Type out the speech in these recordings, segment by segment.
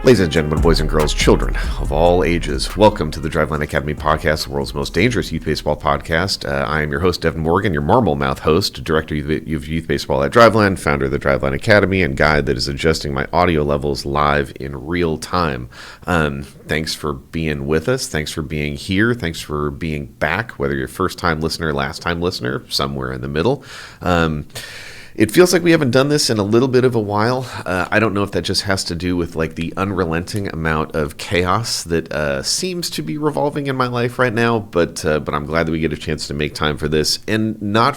Ladies and gentlemen, boys and girls, children of all ages, welcome to the Driveline Academy podcast, the world's most dangerous youth baseball podcast. I am your host, Deven Morgan, your marble mouth host, director of youth baseball at Driveline, founder of the Driveline Academy, and guide that is adjusting my audio levels live in real time. Thanks for being with us. Thanks for being here. Thanks for being back, whether you're first-time listener, last-time listener, somewhere in the middle. It feels like we haven't done this in a little bit of a while. I don't know if that just has to do with like the unrelenting amount of chaos that seems to be revolving in my life right now. But I'm glad that we get a chance to make time for this, and not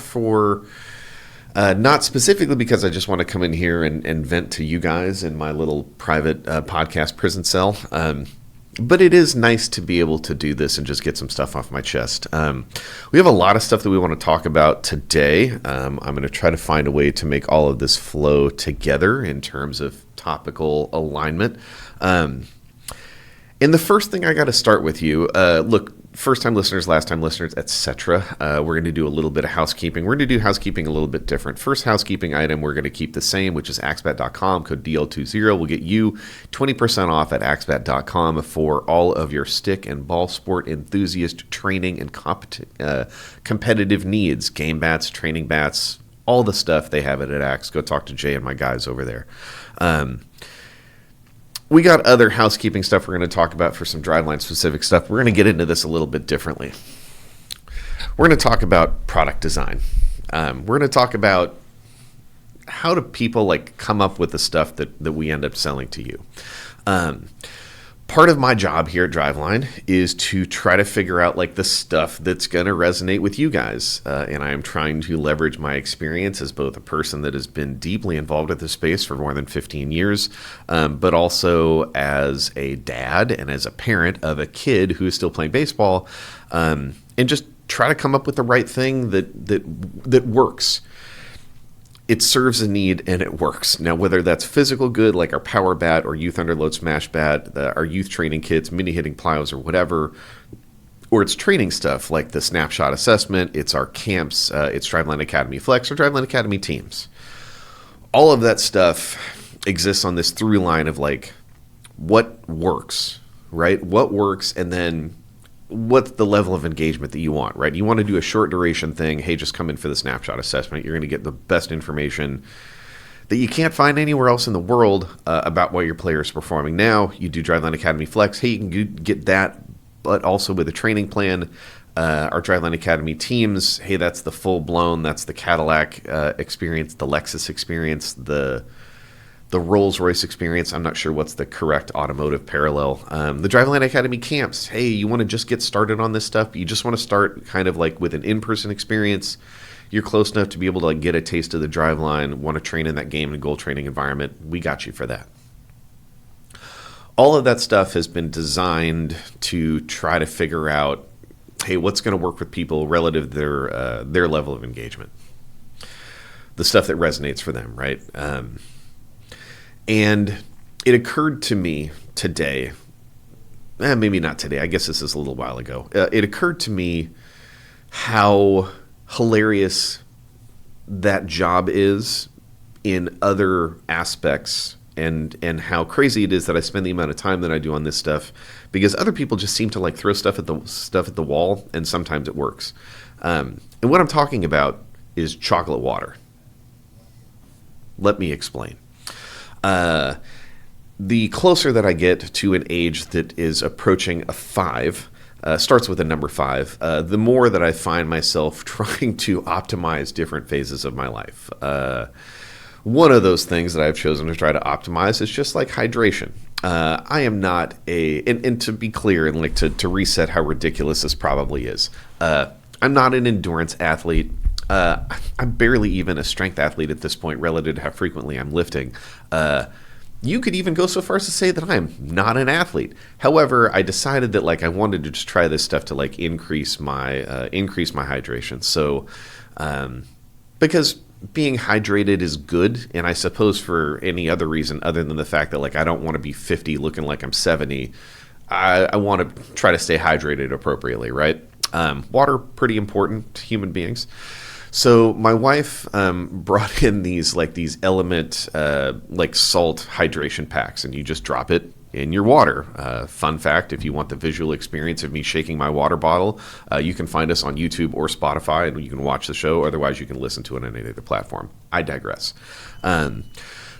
specifically because I just want to come in here and vent to you guys in my little private podcast prison cell. But it is nice to be able to do this and just get some stuff off my chest. We have a lot of stuff that we want to talk about today. I'm going to try to find a way to make all of this flow together in terms of topical alignment. And the first thing I got to start with you, look, first-time listeners, last-time listeners, etc. We're going to do a little bit of housekeeping. We're going to do housekeeping a little bit different. First housekeeping item we're going to keep the same, which is axbat.com. Code DL20 will get you 20% off at axbat.com for all of your stick and ball sport enthusiast training and competitive needs. Game bats, training bats, all the stuff they have it at Axe. Go talk to Jay and my guys over there. We got other housekeeping stuff we're going to talk about for some Driveline specific stuff. We're going to get into this a little bit differently. We're going to talk about product design. We're going to talk about how do people like come up with the stuff that we end up selling to you. Part of my job here at Driveline is to try to figure out like the stuff that's going to resonate with you guys. And I am trying to leverage my experience as both a person that has been deeply involved with this space for more than 15 years, but also as a dad and as a parent of a kid who is still playing baseball, and just try to come up with the right thing that works. It serves a need and it works. Now, whether that's physical good like our power bat or youth underload smash bat, our youth training kits, mini hitting plyos or whatever, or it's training stuff like the snapshot assessment, it's our camps, it's Driveline Academy Flex or Driveline Academy teams. All of that stuff exists on this through line of like what works, right? What works, and then what's the level of engagement that you want, right? You want to do a short duration thing. Hey, just come in for the snapshot assessment. You're going to get the best information that you can't find anywhere else in the world about what your player is performing. Now, you do Driveline Academy Flex. Hey, you can get that, but also with a training plan. Our Driveline Academy teams, hey, that's the full-blown, that's the Cadillac experience, the Lexus experience, the Rolls-Royce experience. I'm not sure what's the correct automotive parallel. The Driveline Academy camps. Hey, you want to just get started on this stuff, but you just want to start kind of like with an in-person experience. You're close enough to be able to like get a taste of the Driveline, want to train in that game and goal training environment. We got you for that. All of that stuff has been designed to try to figure out, hey, what's going to work with people relative to their level of engagement. The stuff that resonates for them, right? And it occurred to me today, maybe not today, I guess this is a little while ago. It occurred to me how hilarious that job is in other aspects, and how crazy it is that I spend the amount of time that I do on this stuff, because other people just seem to like throw stuff at the wall, and sometimes it works. And what I'm talking about is chocolate water. Let me explain. The closer that I get to an age that is approaching a 5, starts with a number 5, the more that I find myself trying to optimize different phases of my life. One of those things that I've chosen to try to optimize is just like hydration. I am not and to be clear and like to reset how ridiculous this probably is, I'm not an endurance athlete. I'm barely even a strength athlete at this point relative to how frequently I'm lifting. You could even go so far as to say that I'm not an athlete. However, I decided that like I wanted to just try this stuff to like increase my hydration. So, because being hydrated is good, and I suppose for any other reason other than the fact that like I don't want to be 50 looking like I'm 70, I want to try to stay hydrated appropriately, right? Water, pretty important to human beings. So my wife brought in these Element like salt hydration packs, and you just drop it in your water. Fun fact, if you want the visual experience of me shaking my water bottle, you can find us on YouTube or Spotify, and you can watch the show. Otherwise, you can listen to it on any other platform. I digress.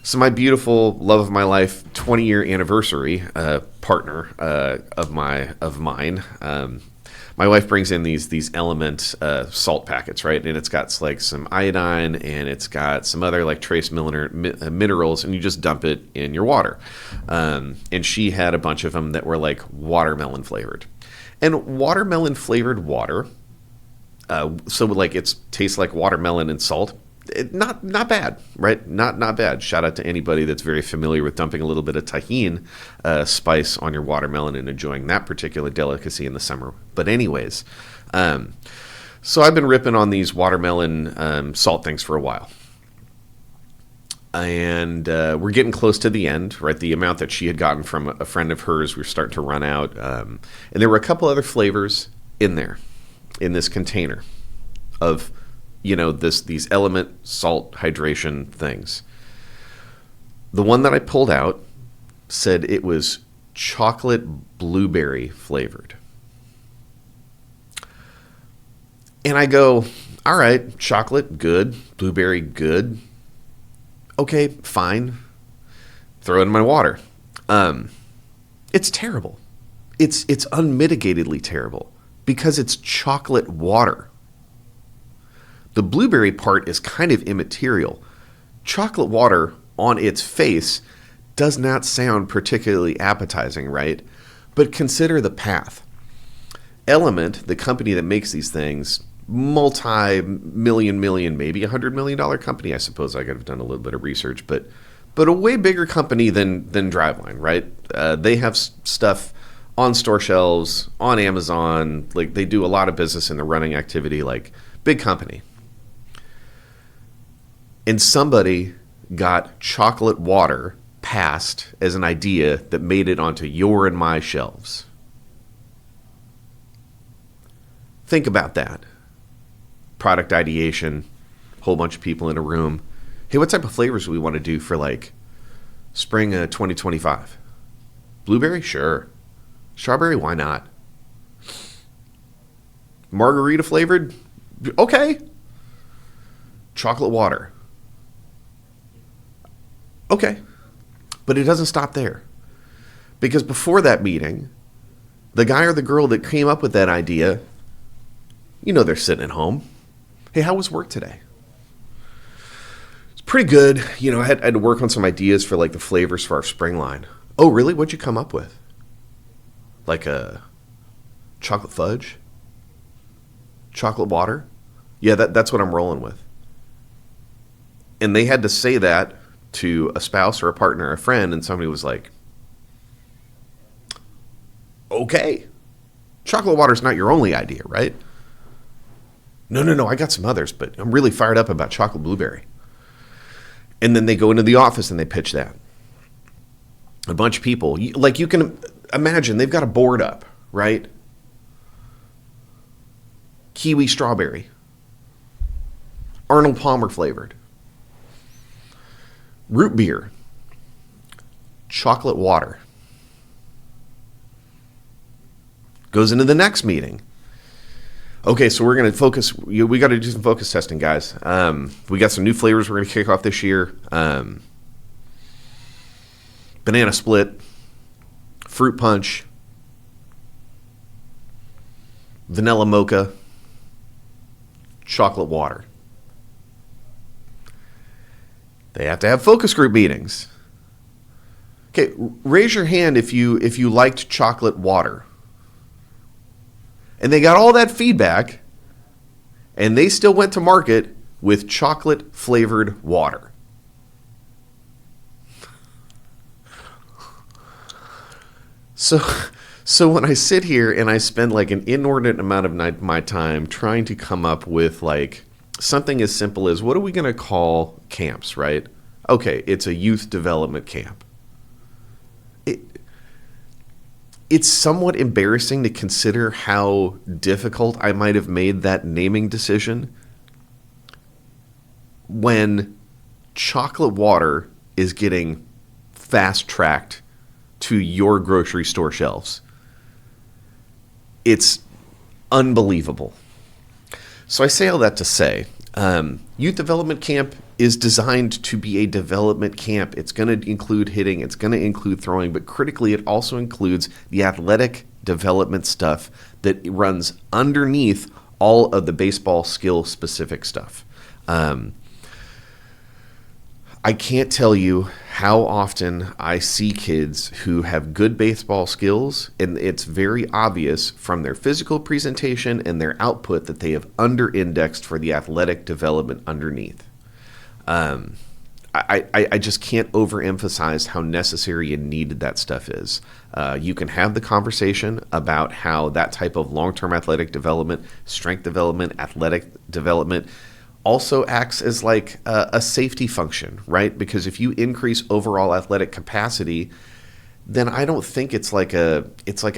So my beautiful love of my life, 20-year anniversary partner of mine. My wife brings in these Element salt packets, right? And it's got like some iodine and it's got some other like trace minerals, and you just dump it in your water. And she had a bunch of them that were like watermelon flavored. And watermelon flavored water, so like it tastes like watermelon and salt. Not bad, right? Not bad. Shout out to anybody that's very familiar with dumping a little bit of tahini spice on your watermelon and enjoying that particular delicacy in the summer. But anyways, so I've been ripping on these watermelon salt things for a while. And we're getting close to the end, right? The amount that she had gotten from a friend of hers, we were starting to run out. And there were a couple other flavors in there, in this container of these Element salt hydration things. The one that I pulled out said it was chocolate blueberry flavored. And I go, all right, chocolate, good. Blueberry, good. Okay, fine. Throw it in my water. It's terrible. It's unmitigatedly terrible because it's chocolate water. The blueberry part is kind of immaterial. Chocolate water on its face does not sound particularly appetizing, right? But consider the path. Element, the company that makes these things, multi-million, maybe $100 million company. I suppose I could have done a little bit of research, but a way bigger company than Driveline, right? They have stuff on store shelves, on Amazon. Like, they do a lot of business in the running activity, like big company. And somebody got chocolate water passed as an idea that made it onto your and my shelves. Think about that. Product ideation, whole bunch of people in a room. Hey, what type of flavors do we want to do for like spring 2025? Blueberry? Sure. Strawberry? Why not? Margarita flavored? Okay. Chocolate water? Okay. But it doesn't stop there. Because before that meeting, the guy or the girl that came up with that idea, they're sitting at home. Hey, how was work today? It's pretty good. I had to work on some ideas for like the flavors for our spring line. Oh, really? What'd you come up with? Like a chocolate fudge? Chocolate water? Yeah, that's what I'm rolling with. And they had to say that to a spouse or a partner or a friend, and somebody was like, okay, chocolate water's not your only idea, right? No, I got some others, but I'm really fired up about chocolate blueberry. And then they go into the office and they pitch that. A bunch of people, like you can imagine, they've got a board up, right? Kiwi strawberry. Arnold Palmer flavored. Root beer. Chocolate water. Goes into the next meeting. Okay, so we're going to focus. We got to do some focus testing, guys. We got some new flavors we're going to kick off this year. Banana split, fruit punch, vanilla mocha, chocolate water. They have to have focus group meetings. Okay, raise your hand if you liked chocolate water. And they got all that feedback, and they still went to market with chocolate-flavored water. So when I sit here and I spend like an inordinate amount of my time trying to come up with like something as simple as, what are we going to call camps, right? Okay, it's a youth development camp. It's somewhat embarrassing to consider how difficult I might have made that naming decision when chocolate water is getting fast-tracked to your grocery store shelves. It's unbelievable. So I say all that to say, youth development camp is designed to be a development camp. It's going to include hitting, it's going to include throwing, but critically it also includes the athletic development stuff that runs underneath all of the baseball skill specific stuff. I can't tell you how often I see kids who have good baseball skills, and it's very obvious from their physical presentation and their output that they have under-indexed for the athletic development underneath. I just can't overemphasize how necessary and needed that stuff is. You can have the conversation about how that type of long-term athletic development, strength development, athletic development also acts as like a safety function, right? Because if you increase overall athletic capacity, then I don't think it's like a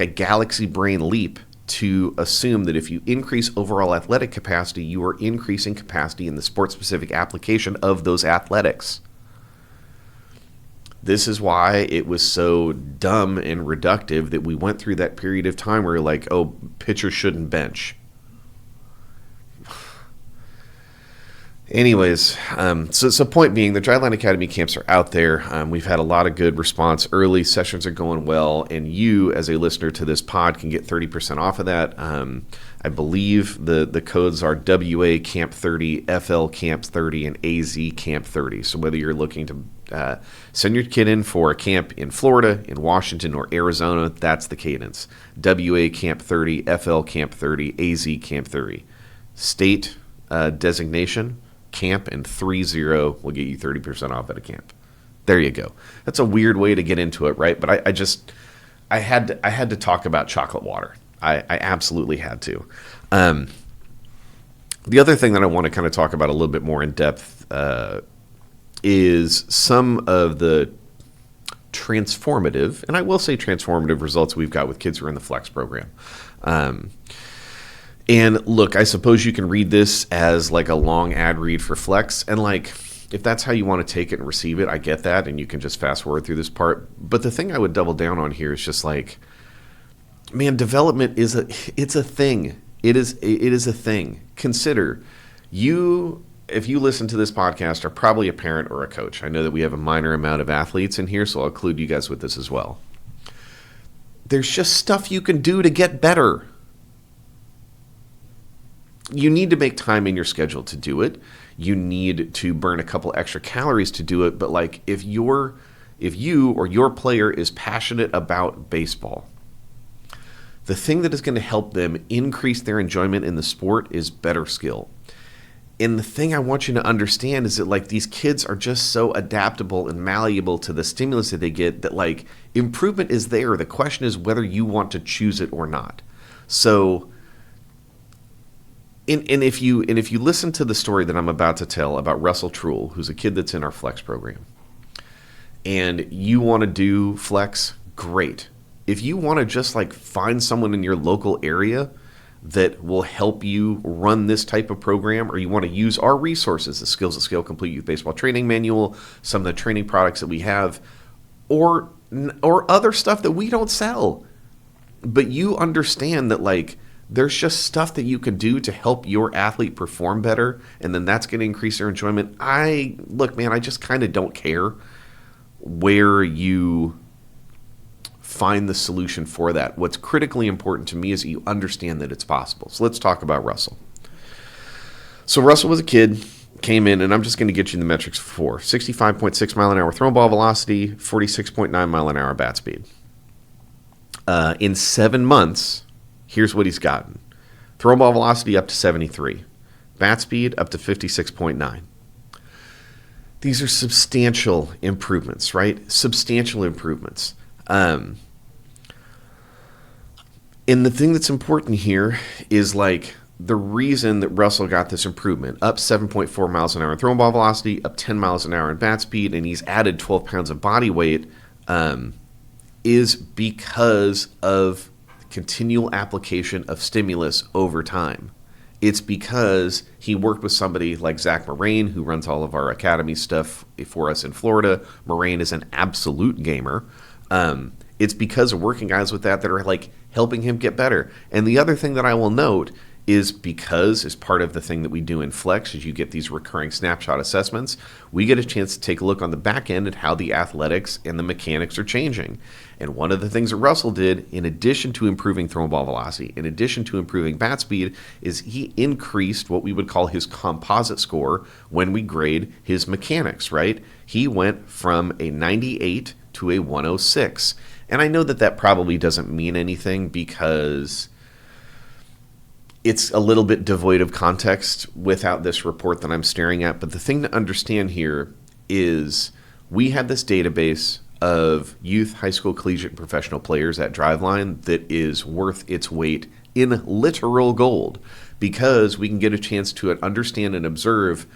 galaxy brain leap to assume that if you increase overall athletic capacity, you are increasing capacity in the sport-specific application of those athletics. This is why it was so dumb and reductive that we went through that period of time where like, oh, pitchers shouldn't bench. Anyways, so point being, the Driveline Academy camps are out there. We've had a lot of good response early. Sessions are going well, and you, as a listener to this pod, can get 30% off of that. I believe the codes are WA Camp 30, FL Camp 30, and AZ Camp 30. So whether you're looking to send your kid in for a camp in Florida, in Washington, or Arizona, that's the cadence. WA Camp 30, FL Camp 30, AZ Camp 30. State designation, camp, and 30 will get you 30% off at a camp. There you go. That's a weird way to get into it, right? But I had to talk about chocolate water. I absolutely had to. The other thing that I want to kind of talk about a little bit more in depth is some of the transformative, and I will say transformative results we've got with kids who are in the Flex program. And look, I suppose you can read this as like a long ad read for Flex, and like if that's how you want to take it and receive it, I get that, and you can just fast forward through this part. But the thing I would double down on here is just like, man, development is a thing. It is a thing. Consider you, if you listen to this podcast, are probably a parent or a coach. I know that we have a minor amount of athletes in here, so I'll include you guys with this as well. There's just stuff you can do to get better. You need to make time in your schedule to do it. You need to burn a couple extra calories to do it. But like if you or your player is passionate about baseball, the thing that is going to help them increase their enjoyment in the sport is better skill. And the thing I want you to understand is that like these kids are just so adaptable and malleable to the stimulus that they get that like improvement is there. The question is whether you want to choose it or not. So And if you listen to the story that I'm about to tell about Russell Trull, who's a kid that's in our Flex program, and you want to do Flex, great. If you want to just like find someone in your local area that will help you run this type of program, or you want to use our resources, the Skills at Scale Complete Youth Baseball Training Manual, some of the training products that we have, or other stuff that we don't sell, but you understand that like there's just stuff that you can do to help your athlete perform better, and then that's going to increase their enjoyment. Look, man, I just kind of don't care where you find the solution for that. What's critically important to me is that you understand that it's possible. So let's talk about Russell. So Russell was a kid, came in, and I'm just going to get you the metrics for 65.6 mile an hour throw ball velocity, 46.9 mile an hour bat speed. In 7 months, here's what he's gotten. Throw ball velocity up to 73. Bat speed up to 56.9. These are substantial improvements, right? Substantial improvements. And the thing that's important here is like the reason that Russell got this improvement, up 7.4 miles an hour in throw ball velocity, up 10 miles an hour in bat speed, and he's added 12 pounds of body weight, is because of continual application of stimulus over time. It's because he worked with somebody like Zach Moraine, who runs all of our academy stuff for us in Florida. Moraine is an absolute gamer. It's because of working guys with that are like helping him get better. And the other thing that I will note is because as part of the thing that we do in Flex is you get these recurring snapshot assessments, we get a chance to take a look on the back end at how the athletics and the mechanics are changing. And one of the things that Russell did, in addition to improving throw ball velocity, in addition to improving bat speed, is he increased what we would call his composite score when we grade his mechanics, right? He went from a 98 to a 106. And I know that that probably doesn't mean anything because it's a little bit devoid of context without this report that I'm staring at. But the thing to understand here is we have this database of youth, high school, collegiate, and professional players at Driveline that is worth its weight in literal gold because we can get a chance to understand and observe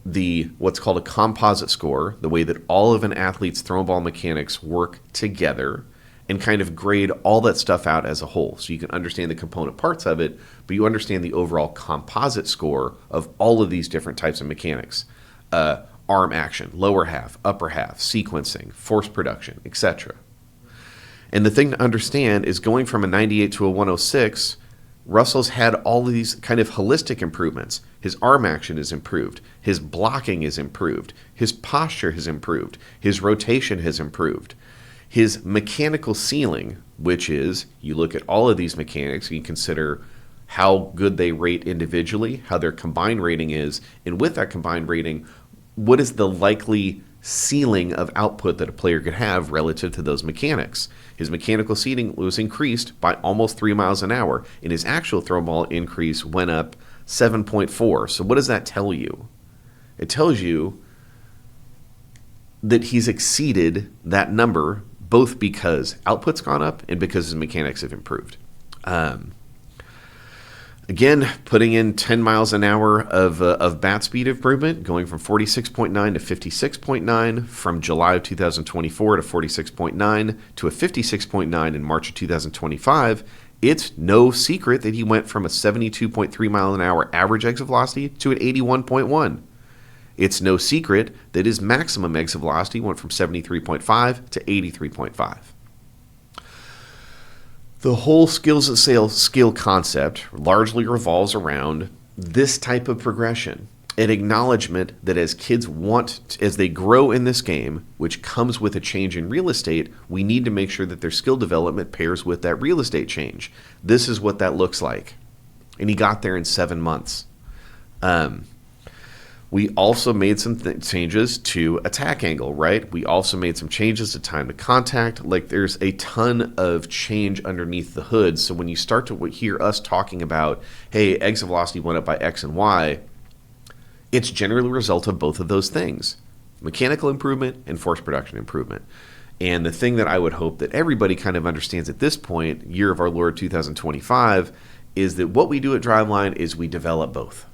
the what's called a composite score, the way that all of an athlete's throw ball mechanics work together, and kind of grade all that stuff out as a whole. So you can understand the component parts of it, but you understand the overall composite score of all of these different types of mechanics. Arm action, lower half, upper half, sequencing, force production, etc. And the thing to understand is going from a 98 to a 106, Russell's had all of these kind of holistic improvements. His arm action is improved. His blocking is improved. His posture has improved. His rotation has improved. His mechanical ceiling, which is you look at all of these mechanics, you consider how good they rate individually, how their combined rating is, and with that combined rating, what is the likely ceiling of output that a player could have relative to those mechanics. His mechanical ceiling was increased by almost 3 miles an hour, and his actual throw ball increase went up 7.4. So what does that tell you? It tells you that he's exceeded that number both because output's gone up and because his mechanics have improved. Again, putting in 10 miles an hour of bat speed improvement, going from 46.9 to 56.9 from July of 2024 to 46.9 to a 56.9 in March of 2025. It's no secret that he went from a 72.3 mile an hour average exit velocity to an 81.1. It's no secret that his maximum exit velocity went from 73.5 to 83.5. The whole skills at sale skill concept largely revolves around this type of progression, an acknowledgement that as kids as they grow in this game, which comes with a change in real estate, we need to make sure that their skill development pairs with that real estate change. This is what that looks like. And he got there in 7 months. We also made some changes to attack angle, right? We also made some changes to time to contact. Like there's a ton of change underneath the hood. So when you start to hear us talking about, hey, exit velocity went up by X and Y, it's generally a result of both of those things, mechanical improvement and force production improvement. And the thing that I would hope that everybody kind of understands at this point, year of our Lord 2025, is that what we do at Driveline is we develop both.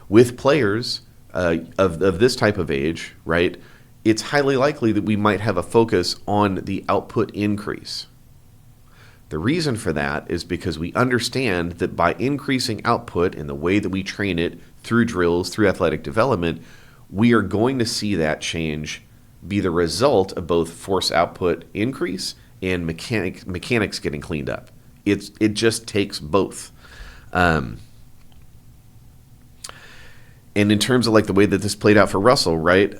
With players of this type of age, right, it's highly likely that we might have a focus on the output increase. The reason for that is because we understand that by increasing output in the way that we train it through drills, through athletic development, we are going to see that change be the result of both force output increase and mechanics getting cleaned up. It just takes both. And in terms of like the way that this played out for Russell, right?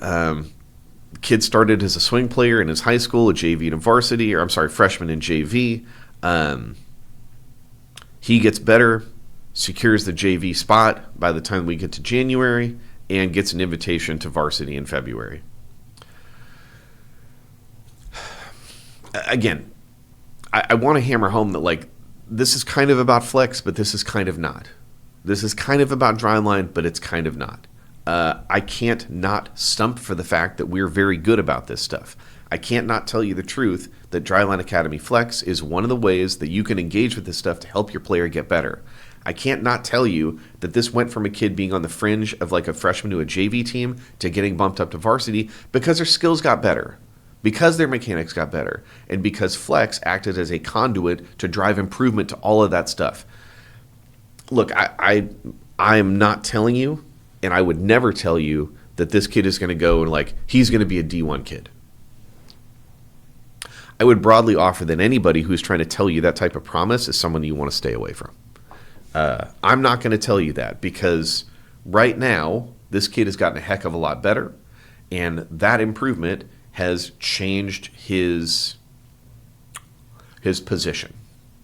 Kid started as a swing player in his high school, a JV to varsity, freshman in JV. He gets better, secures the JV spot by the time we get to January, and gets an invitation to varsity in February. Again, I want to hammer home that like this is kind of about flex, but this is kind of not. This is kind of about Driveline, but it's kind of not. I can't not stump for the fact that we're very good about this stuff. I can't not tell you the truth that Driveline Academy Flex is one of the ways that you can engage with this stuff to help your player get better. I can't not tell you that this went from a kid being on the fringe of like a freshman to a JV team to getting bumped up to varsity because their skills got better, because their mechanics got better, and because Flex acted as a conduit to drive improvement to all of that stuff. Look, I am not telling you, and I would never tell you that this kid is going to go and like he's going to be a D1 kid. I would broadly offer that anybody who's trying to tell you that type of promise is someone you want to stay away from. I'm not going to tell you that, because right now this kid has gotten a heck of a lot better, and that improvement has changed his position,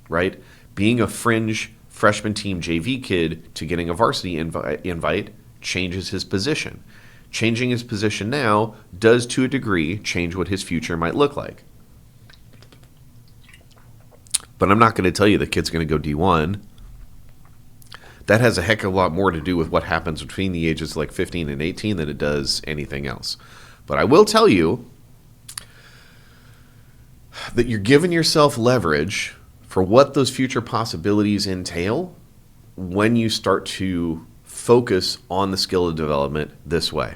right? Being a fringe freshman team JV kid to getting a varsity invite changes his position. Changing his position now does, to a degree, change what his future might look like. But I'm not going to tell you the kid's going to go D1. That has a heck of a lot more to do with what happens between the ages of like 15 and 18 than it does anything else. But I will tell you that you're giving yourself leverage for what those future possibilities entail when you start to focus on the skill development this way.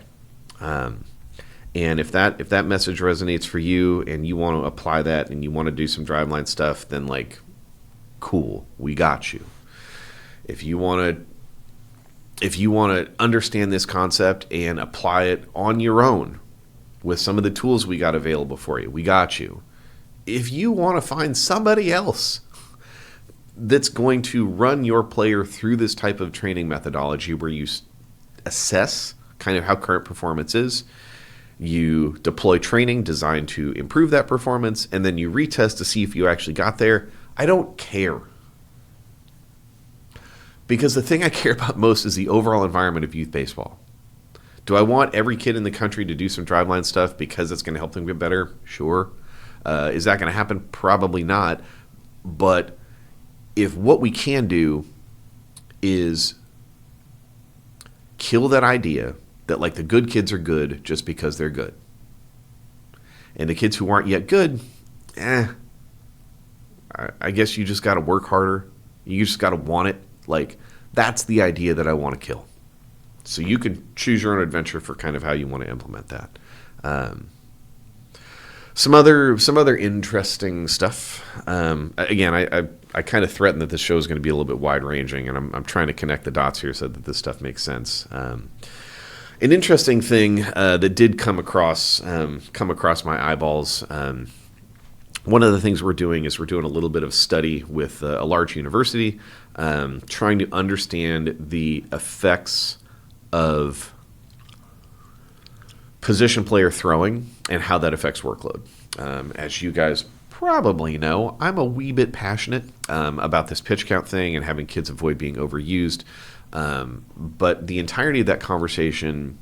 And if that message resonates for you and you want to apply that and you want to do some Driveline stuff, then like, cool, we got you. If you want to understand this concept and apply it on your own with some of the tools we got available for you, we got you. If you want to find somebody else that's going to run your player through this type of training methodology where you assess kind of how current performance is, you deploy training designed to improve that performance, and then you retest to see if you actually got there, I don't care. Because the thing I care about most is the overall environment of youth baseball. Do I want every kid in the country to do some Driveline stuff because it's going to help them get better? Sure. Is that going to happen? Probably not. But if what we can do is kill that idea that like the good kids are good just because they're good, and the kids who aren't yet good, I guess you just got to work harder. You just got to want it. Like, that's the idea that I want to kill. So you can choose your own adventure for kind of how you want to implement that. Some other interesting stuff. Again, I kind of threaten that this show is going to be a little bit wide ranging, and I'm trying to connect the dots here so that this stuff makes sense. An interesting thing that did come across my eyeballs. One of the things we're doing is we're doing a little bit of study with a large university, trying to understand the effects of position player throwing and how that affects workload. As you guys probably know, I'm a wee bit passionate about this pitch count thing and having kids avoid being overused. But the entirety of that conversation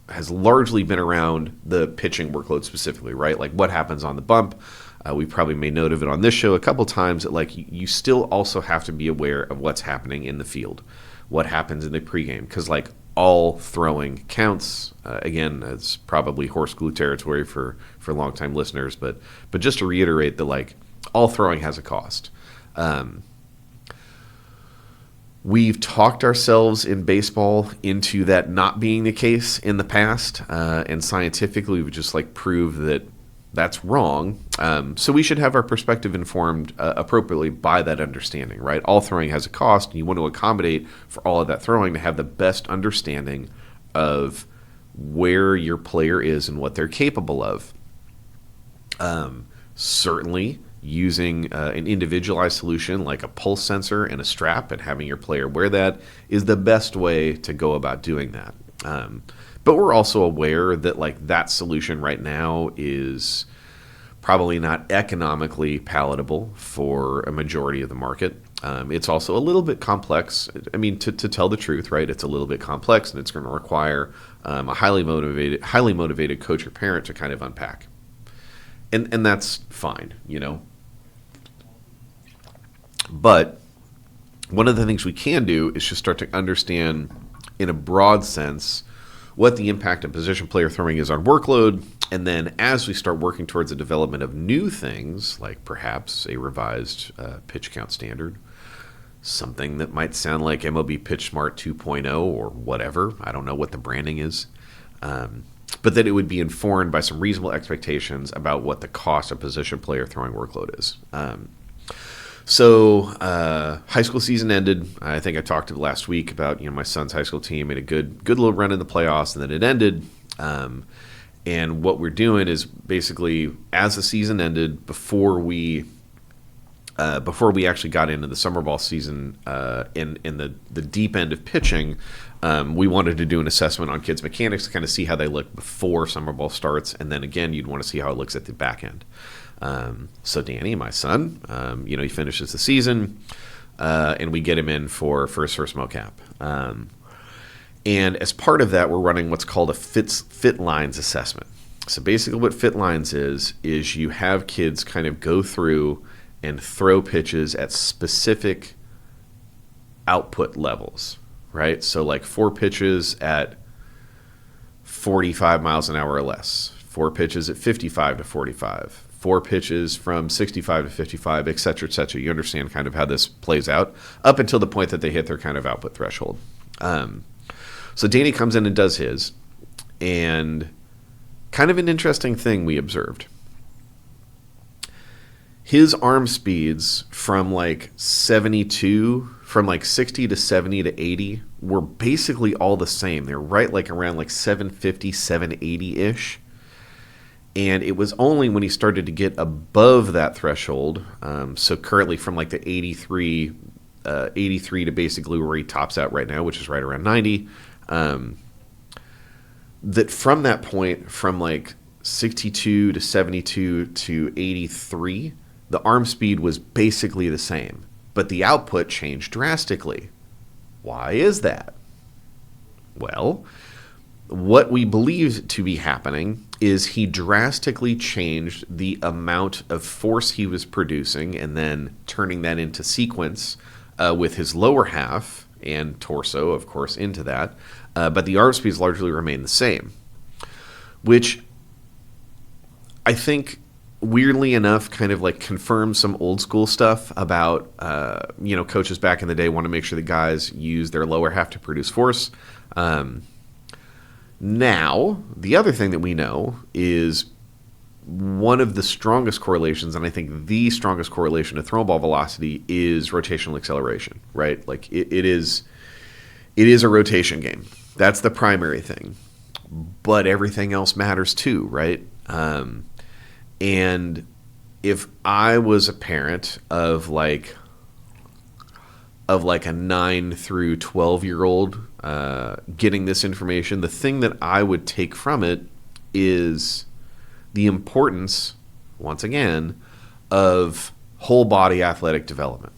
has largely been around the pitching workload specifically, right? Like what happens on the bump. We probably made note of it on this show a couple times that like you still also have to be aware of what's happening in the field, what happens in the pregame, because like all throwing counts. Again, it's probably horse glue territory for longtime listeners, but just to reiterate that like all throwing has a cost. We've talked ourselves in baseball into that not being the case in the past, and scientifically we've just like proved that that's wrong. So we should have our perspective informed appropriately by that understanding, right? All throwing has a cost, and you want to accommodate for all of that throwing to have the best understanding of where your player is and what they're capable of. Certainly, using an individualized solution like a pulse sensor and a strap and having your player wear that is the best way to go about doing that. But we're also aware that like that solution right now is probably not economically palatable for a majority of the market. It's also a little bit complex. I mean, to tell the truth, right? It's a little bit complex, and it's going to require a highly motivated coach or parent to kind of unpack. And that's fine, you know. But one of the things we can do is just start to understand in a broad sense what the impact of position player throwing is on workload. And then as we start working towards the development of new things, like perhaps a revised pitch count standard, something that might sound like MLB Pitch Smart 2.0 or whatever. I don't know what the branding is. But that it would be informed by some reasonable expectations about what the cost of position player throwing workload is. So high school season ended. I think I talked last week about my son's high school team made a good little run in the playoffs, and then it ended. And what we're doing is basically, as the season ended, before we actually got into the summer ball season, in the deep end of pitching, we wanted to do an assessment on kids' mechanics to kind of see how they look before summer ball starts, and then again, you'd want to see how it looks at the back end. So Danny, my son, he finishes the season, and we get him in for his first mocap. And as part of that, we're running what's called a FitLines assessment. So basically what FitLines is you have kids kind of go through and throw pitches at specific output levels, right? So like 4 pitches at 45 miles an hour or less, 4 pitches at 55 to 45, 4 pitches from 65 to 55, et cetera, et cetera. You understand kind of how this plays out up until the point that they hit their kind of output threshold. So Danny comes in and does his, and kind of an interesting thing we observed. His arm speeds from like 60 to 70 to 80 were basically all the same. They're right like around like 750, 780-ish. And it was only when he started to get above that threshold, so currently from like the 83 to basically where he tops out right now, which is right around 90, that from that point, from like 62 to 72 to 83, the arm speed was basically the same, but the output changed drastically. Why is that? Well, what we believe to be happening is he drastically changed the amount of force he was producing and then turning that into sequence with his lower half and torso, of course, into that. But the arm speeds largely remain the same, which I think, weirdly enough, kind of like confirms some old school stuff about, coaches back in the day want to make sure the guys use their lower half to produce force. Now, the other thing that we know is one of the strongest correlations, and I think the strongest correlation to throw ball velocity is rotational acceleration, right? Like it is a rotation game. That's the primary thing. But everything else matters too, right? And if I was a parent of like a 9 through 12-year-old getting this information, the thing that I would take from it is the importance, once again, of whole body athletic development.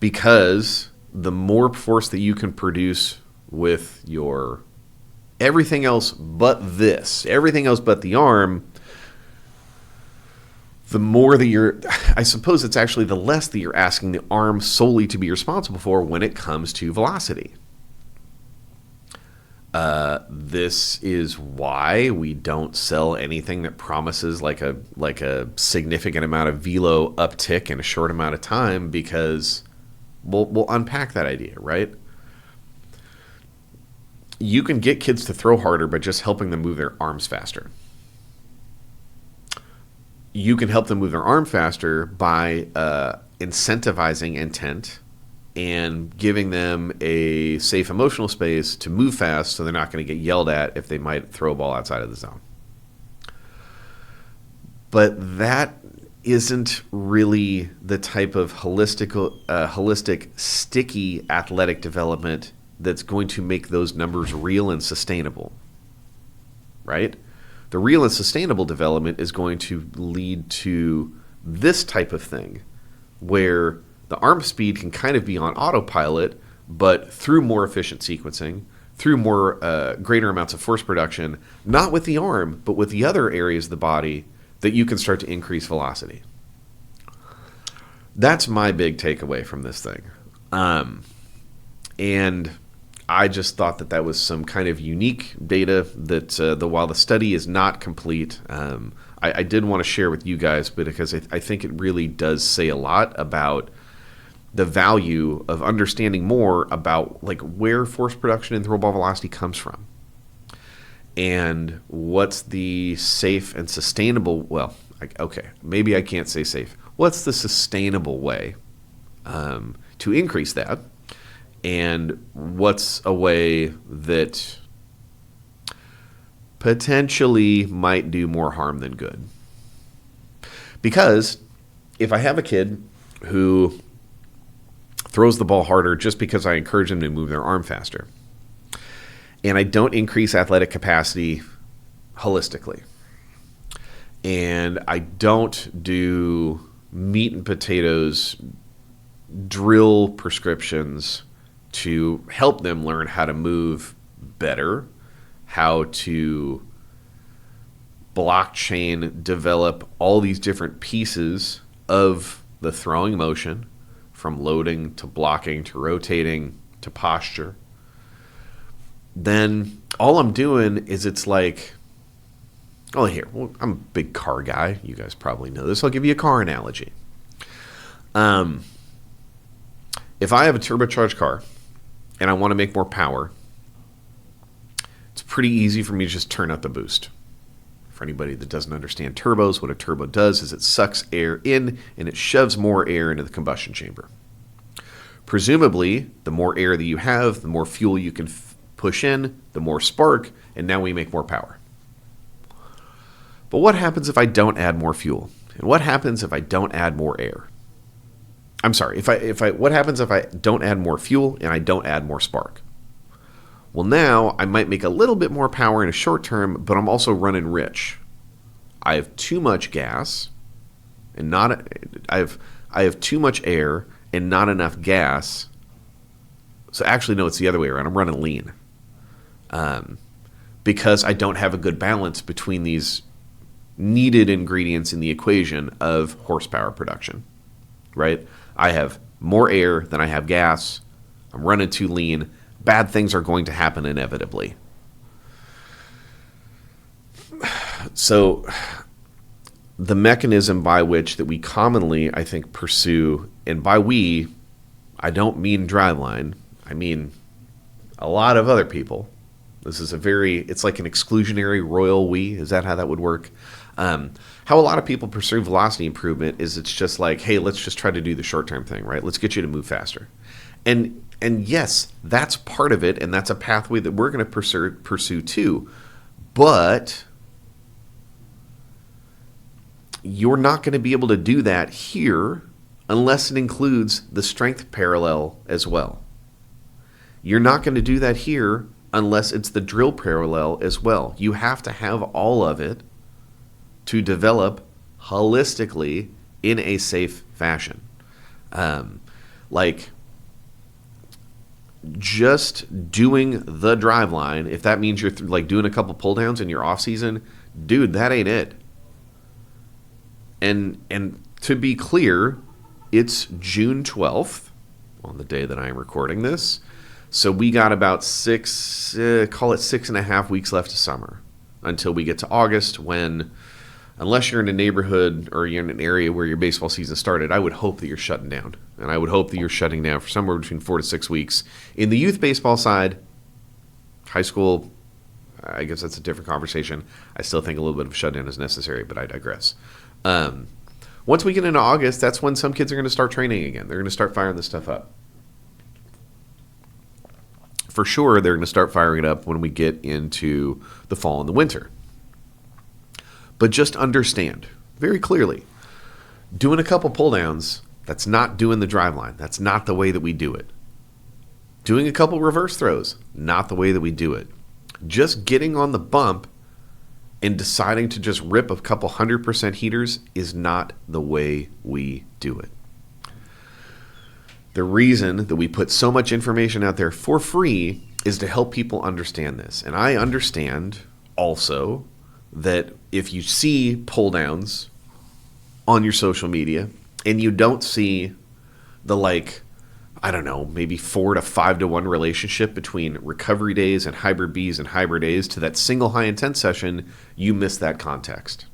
Because the more force that you can produce with your everything else but the arm, the more that I suppose it's actually the less that you're asking the arm solely to be responsible for when it comes to velocity. This is why we don't sell anything that promises like a significant amount of velo uptick in a short amount of time, because we'll unpack that idea, right? You can get kids to throw harder by just helping them move their arms faster. You can help them move their arm faster by incentivizing intent and giving them a safe emotional space to move fast so they're not going to get yelled at if they might throw a ball outside of the zone. But that isn't really the type of holistic, sticky athletic development that's going to make those numbers real and sustainable, right? The real and sustainable development is going to lead to this type of thing, where the arm speed can kind of be on autopilot, but through more efficient sequencing, through more greater amounts of force production, not with the arm, but with the other areas of the body, that you can start to increase velocity. That's my big takeaway from this thing. And I just thought that was some kind of unique data that while the study is not complete, I did want to share with you guys, but because I think it really does say a lot about the value of understanding more about like where force production and throw ball velocity comes from, and what's the safe and sustainable. Well, okay, maybe I can't say safe. What's the sustainable way to increase that? And what's a way that potentially might do more harm than good. Because if I have a kid who throws the ball harder just because I encourage them to move their arm faster, and I don't increase athletic capacity holistically, and I don't do meat and potatoes drill prescriptions to help them learn how to move better, how to blockchain develop all these different pieces of the throwing motion, from loading to blocking to rotating to posture, then all I'm doing is it's like, oh, here, well, I'm a big car guy. You guys probably know this. I'll give you a car analogy. If I have a turbocharged car and I want to make more power, it's pretty easy for me to just turn up the boost. For anybody that doesn't understand turbos, what a turbo does is it sucks air in and it shoves more air into the combustion chamber. Presumably, the more air that you have, the more fuel you can push in, the more spark, and now we make more power. But what happens if I don't add more fuel? And what happens if I don't add more air? I'm sorry, what happens if I don't add more fuel and I don't add more spark? Well, now I might make a little bit more power in a short term, but I'm also running rich. I have too much gas and I have too much air and not enough gas. So actually, no, it's the other way around. I'm running lean. Because I don't have a good balance between these needed ingredients in the equation of horsepower production, right? I have more air than I have gas. I'm running too lean. Bad things are going to happen inevitably. So the mechanism by which that we commonly, I think, pursue, and by we, I don't mean Driveline, I mean a lot of other people. This is it's like an exclusionary royal we. Is that how that would work? How a lot of people pursue velocity improvement is it's just like, hey, let's just try to do the short-term thing, right? Let's get you to move faster. And yes, that's part of it, and that's a pathway that we're going to pursue too. But you're not going to be able to do that here unless it includes the strength parallel as well. You're not going to do that here unless it's the drill parallel as well. You have to have all of it to develop holistically in a safe fashion. Like just doing the Driveline, if that means you're like doing a couple pull downs in your off season, dude, that ain't it. And to be clear, it's June 12th on the day that I am recording this. So we got about call it 6.5 weeks left of summer until we get to August, when, unless you're in a neighborhood or you're in an area where your baseball season started, I would hope that you're shutting down. And I would hope that you're shutting down for somewhere between 4 to 6 weeks. In the youth baseball side, high school, I guess that's a different conversation. I still think a little bit of shutdown is necessary, but I digress. Once we get into August, that's when some kids are going to start training again. They're going to start firing this stuff up. For sure, they're going to start firing it up when we get into the fall and the winter. But just understand very clearly, doing a couple pull downs, that's not doing the Driveline. That's not the way that we do it. Doing a couple reverse throws, not the way that we do it. Just getting on the bump and deciding to just rip a couple 100% heaters is not the way we do it. The reason that we put so much information out there for free is to help people understand this. And I understand also that if you see pull downs on your social media and you don't see the maybe 4 to 5 to 1 relationship between recovery days and hybrid Bs and hybrid As to that single high intent session, you miss that context.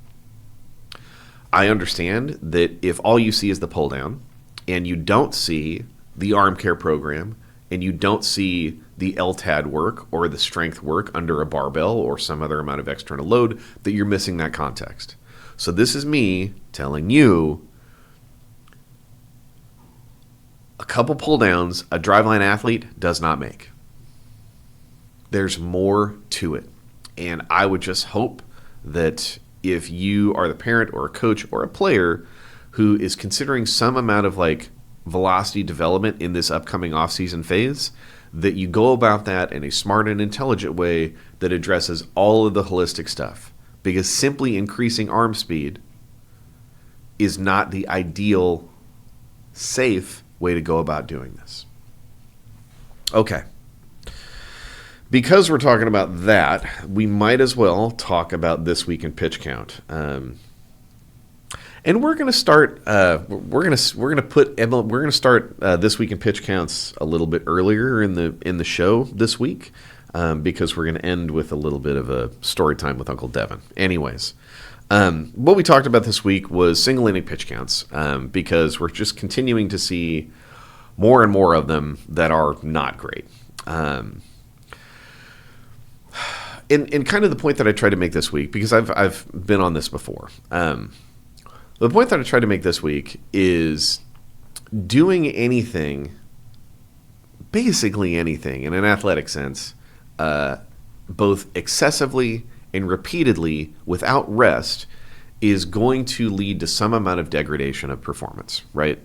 I understand that if all you see is the pull down and you don't see the arm care program and you don't see the LTAD work or the strength work under a barbell or some other amount of external load, that you're missing that context. So this is me telling you, a couple pull downs a Driveline athlete does not make. There's more to it. And I would just hope that if you are the parent or a coach or a player who is considering some amount of like velocity development in this upcoming offseason phase, that you go about that in a smart and intelligent way that addresses all of the holistic stuff. Because simply increasing arm speed is not the ideal, safe way to go about doing this. Okay. Because we're talking about that, we might as well talk about this week in pitch count. And we're going to start. We're going to start this week in pitch counts a little bit earlier in the show this week, because we're going to end with a little bit of a story time with Uncle Deven. Anyways, what we talked about this week was single inning pitch counts, because we're just continuing to see more and more of them that are not great. And kind of the point that I tried to make this week, because I've been on this before. The point that I tried to make this week is doing anything, basically anything, in an athletic sense, both excessively and repeatedly without rest, is going to lead to some amount of degradation of performance, right?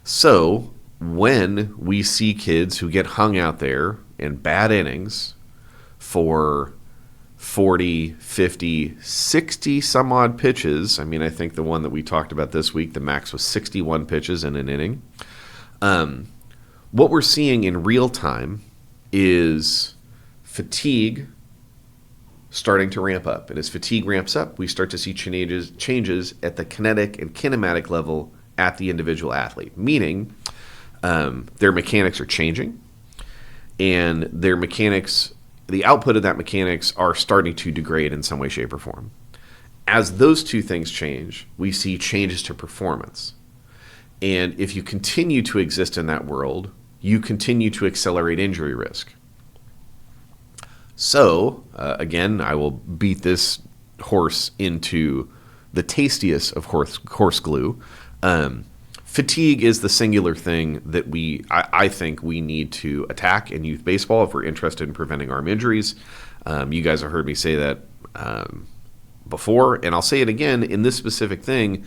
So when we see kids who get hung out there in bad innings for 40, 50, 60 some odd pitches. I mean, I think the one that we talked about this week, the max was 61 pitches in an inning. What we're seeing in real time is fatigue starting to ramp up. And as fatigue ramps up, we start to see changes at the kinetic and kinematic level at the individual athlete, meaning their mechanics are changing, and their mechanics, the output of that mechanics, are starting to degrade in some way, shape, or form. As those two things change, we see changes to performance. And if you continue to exist in that world, you continue to accelerate injury risk. So, again, I will beat this horse into the tastiest of horse glue. Fatigue is the singular thing that I think we need to attack in youth baseball if we're interested in preventing arm injuries. You guys have heard me say that before, and I'll say it again in this specific thing.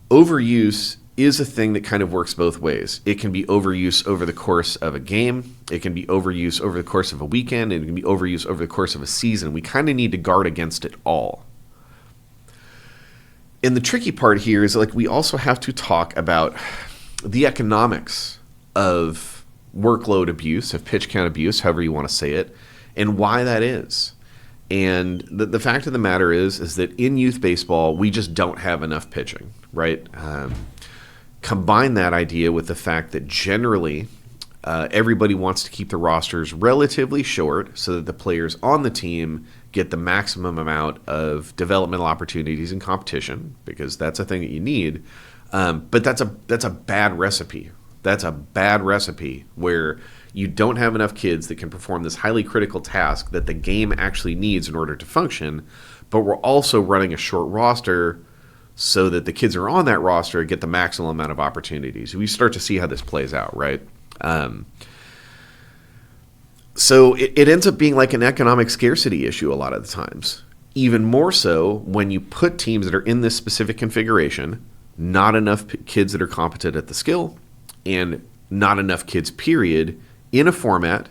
Overuse is a thing that kind of works both ways. It can be overuse over the course of a game. It can be overuse over the course of a weekend. And it can be overuse over the course of a season. We kind of need to guard against it all. And the tricky part here is, like, we also have to talk about the economics of workload abuse, of pitch count abuse, however you want to say it, and why that is. And the fact of the matter is that in youth baseball, we just don't have enough pitching, right? Combine that idea with the fact that generally everybody wants to keep the rosters relatively short so that the players on the team get the maximum amount of developmental opportunities and competition, because that's a thing that you need. But that's a bad recipe. That's a bad recipe where you don't have enough kids that can perform this highly critical task that the game actually needs in order to function, but we're also running a short roster so that the kids who are on that roster get the maximum amount of opportunities. We start to see how this plays out, right? So it ends up being like an economic scarcity issue a lot of the times. Even more so when you put teams that are in this specific configuration, not enough kids that are competent at the skill, and not enough kids, period, in a format,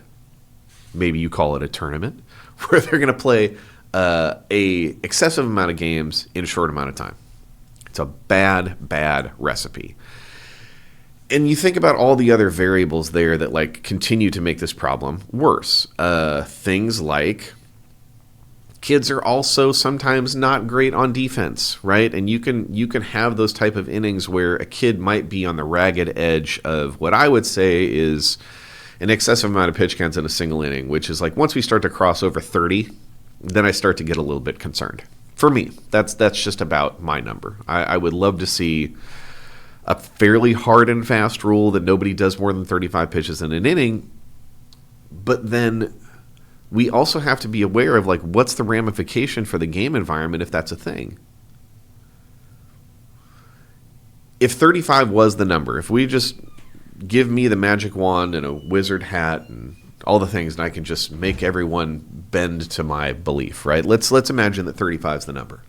maybe you call it a tournament, where they're going to play a excessive amount of games in a short amount of time. It's a bad recipe. And you think about all the other variables there that like continue to make this problem worse. Things like kids are also sometimes not great on defense, right? And you can have those type of innings where a kid might be on the ragged edge of what I would say is an excessive amount of pitch counts in a single inning, which is like once we start to cross over 30, then I start to get a little bit concerned. For me, that's just about my number. I would love to see a fairly hard and fast rule that nobody does more than 35 pitches in an inning, but then we also have to be aware of like what's the ramification for the game environment if that's a thing. If 35 was the number, if we just give me the magic wand and a wizard hat and all the things, and I can just make everyone bend to my belief, right? Let's imagine that 35 is the number.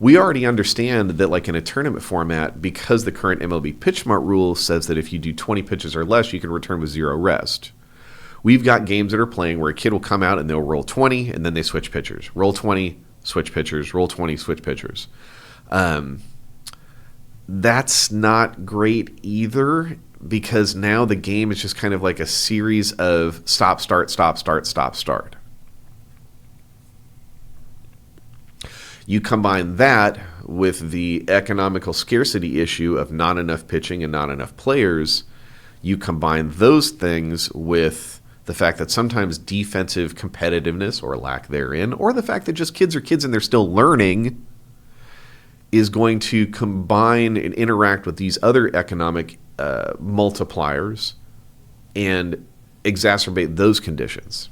We already understand that, like in a tournament format, because the current MLB Pitch Smart rule says that if you do 20 pitches or less, you can return with 0 rest. We've got games that are playing where a kid will come out and they'll roll 20, and then they switch pitchers. Roll 20, switch pitchers. Roll 20, switch pitchers. That's not great either, because now the game is just kind of like a series of stop, start, stop, start, stop, start. You combine that with the economical scarcity issue of not enough pitching and not enough players. You combine those things with the fact that sometimes defensive competitiveness or lack therein, or the fact that just kids are kids and they're still learning, is going to combine and interact with these other economic multipliers and exacerbate those conditions.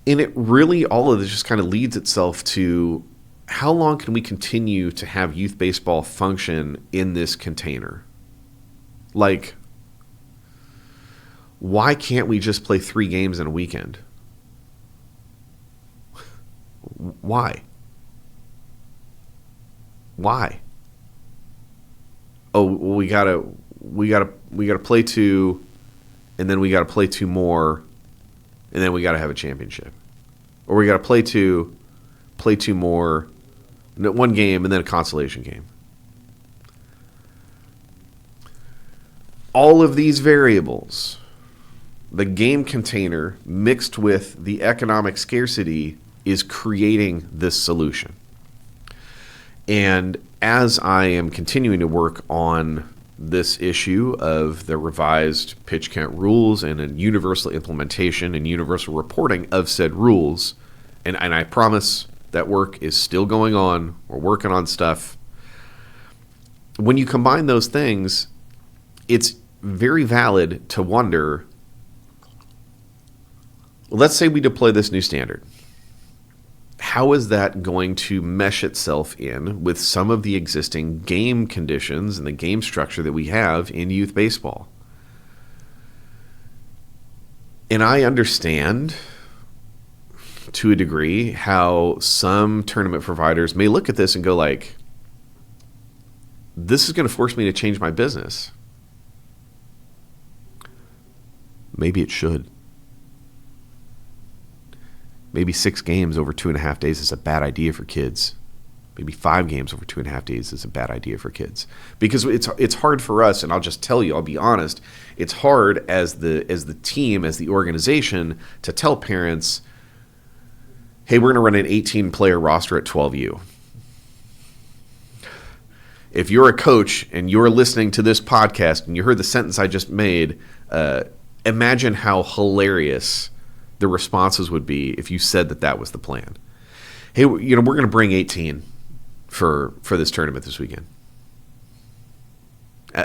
And it really, all of this just kind of leads itself to, how long can we continue to have youth baseball function in this container? Like, why can't we just play 3 games in a weekend? Why? Oh, well, we gotta play 2, and then we gotta play 2 more, and then we gotta have a championship. Or we gotta play 2 more, 1 game, and then a consolation game. All of these variables, the game container mixed with the economic scarcity, is creating this solution. And as I am continuing to work on this issue of the revised pitch count rules and a universal implementation and universal reporting of said rules, and I promise that work is still going on. We're working on stuff. When you combine those things, it's very valid to wonder, let's say we deploy this new standard. How is that going to mesh itself in with some of the existing game conditions and the game structure that we have in youth baseball? And I understand, to a degree, how some tournament providers may look at this and go like, this is going to force me to change my business. Maybe it should. Maybe 6 games over 2.5 days is a bad idea for kids. Maybe 5 games over 2.5 days is a bad idea for kids. Because it's hard for us, and I'll just tell you, I'll be honest, it's hard as the team, as the organization, to tell parents, hey, we're going to run an 18-player roster at 12U. If you're a coach and you're listening to this podcast and you heard the sentence I just made, imagine how hilarious the responses would be if you said that was the plan. Hey, we're going to bring 18 for this tournament this weekend.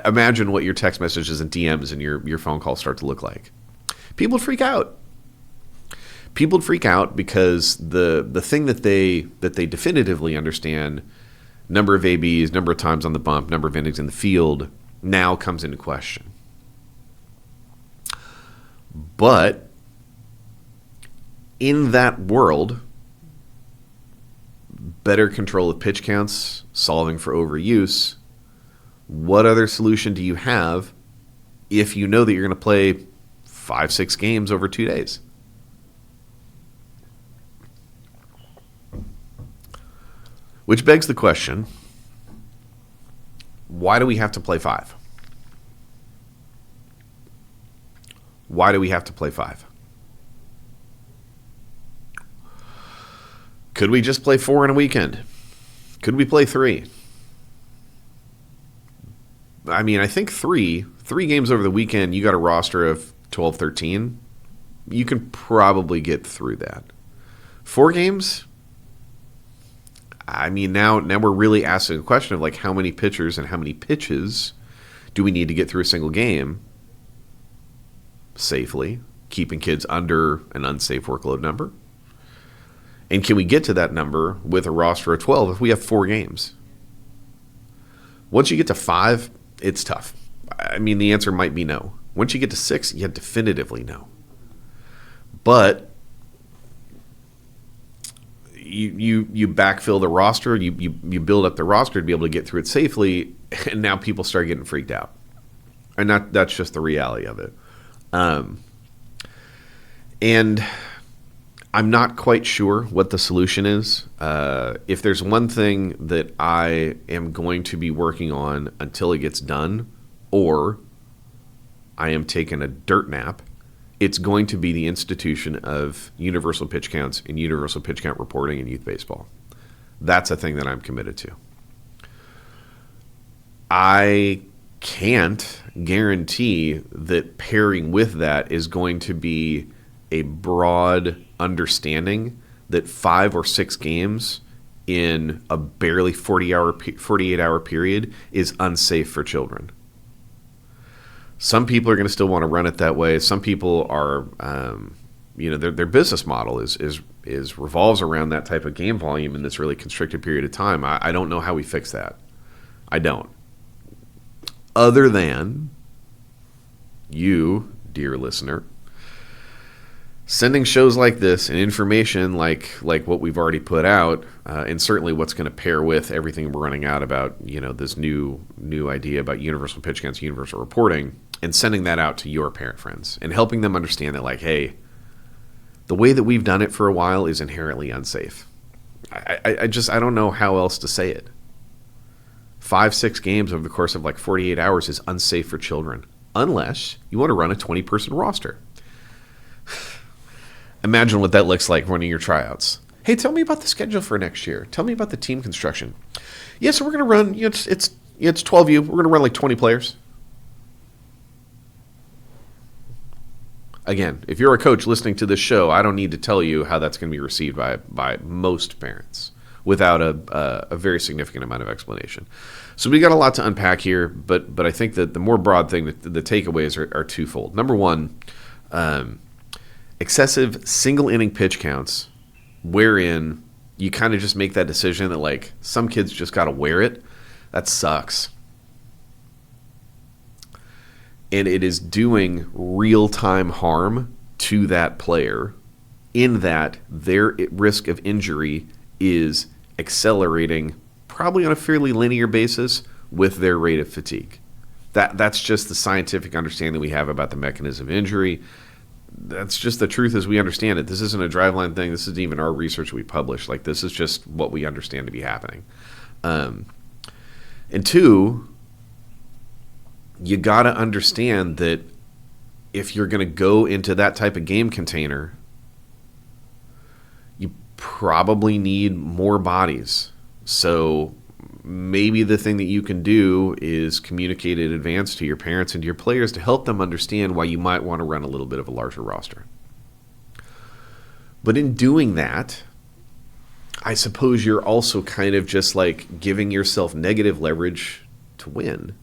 Imagine what your text messages and DMs and your phone calls start to look like. People would freak out. People would freak out because the thing that they definitively understand, number of ABs, number of times on the bump, number of innings in the field, now comes into question. But in that world, better control of pitch counts, solving for overuse, what other solution do you have if you know that you're going to play 5-6 games over 2 days? Which begs the question, why do we have to play 5? Why do we have to play 5? Could we just play 4 in a weekend? Could we play 3? I mean, I think 3 games over the weekend, you got a roster of 12, 13. You can probably get through that. 4 games? I mean, now we're really asking a question of like how many pitchers and how many pitches do we need to get through a single game safely, keeping kids under an unsafe workload number? And can we get to that number with a roster of 12 if we have 4 games? Once you get to 5, it's tough. I mean, the answer might be no. Once you get to 6, you definitively know. But you backfill the roster, you build up the roster to be able to get through it safely, and now people start getting freaked out. And that's just the reality of it. And I'm not quite sure what the solution is. If there's one thing that I am going to be working on until it gets done, or I am taking a dirt nap, it's going to be the institution of universal pitch counts and universal pitch count reporting in youth baseball. That's a thing that I'm committed to. I can't guarantee that pairing with that is going to be a broad understanding that 5 or 6 games in a barely 48-hour period is unsafe for children. Some people are going to still want to run it that way. Some people are, their business model is revolves around that type of game volume in this really constricted period of time. I don't know how we fix that. I don't. Other than you, dear listener, sending shows like this and information like what we've already put out, and certainly what's going to pair with everything we're running out about, this new idea about universal pitch counts, universal reporting, and sending that out to your parent friends and helping them understand that, like, hey, the way that we've done it for a while is inherently unsafe. I don't know how else to say it. 5-6 games over the course of like 48 hours is unsafe for children, unless you want to run a 20-person roster. Imagine what that looks like running your tryouts. Hey, tell me about the schedule for next year. Tell me about the team construction. Yeah, so we're going to run, it's 12U. We're going to run like 20 players. Again, if you're a coach listening to this show, I don't need to tell you how that's going to be received by most parents without a very significant amount of explanation. So we got a lot to unpack here, but I think that the more broad thing, the takeaways are twofold. Number one, excessive single inning pitch counts, wherein you kind of just make that decision that, like, some kids just got to wear it. That sucks. And it is doing real-time harm to that player in that their risk of injury is accelerating probably on a fairly linear basis with their rate of fatigue. That's just the scientific understanding we have about the mechanism of injury. That's just the truth as we understand it. This isn't a Driveline thing. This isn't even our research we published. Like, this is just what we understand to be happening. And two, you got to understand that if you're going to go into that type of game container, you probably need more bodies. So maybe the thing that you can do is communicate in advance to your parents and to your players to help them understand why you might want to run a little bit of a larger roster. But in doing that, I suppose you're also kind of just like giving yourself negative leverage to win.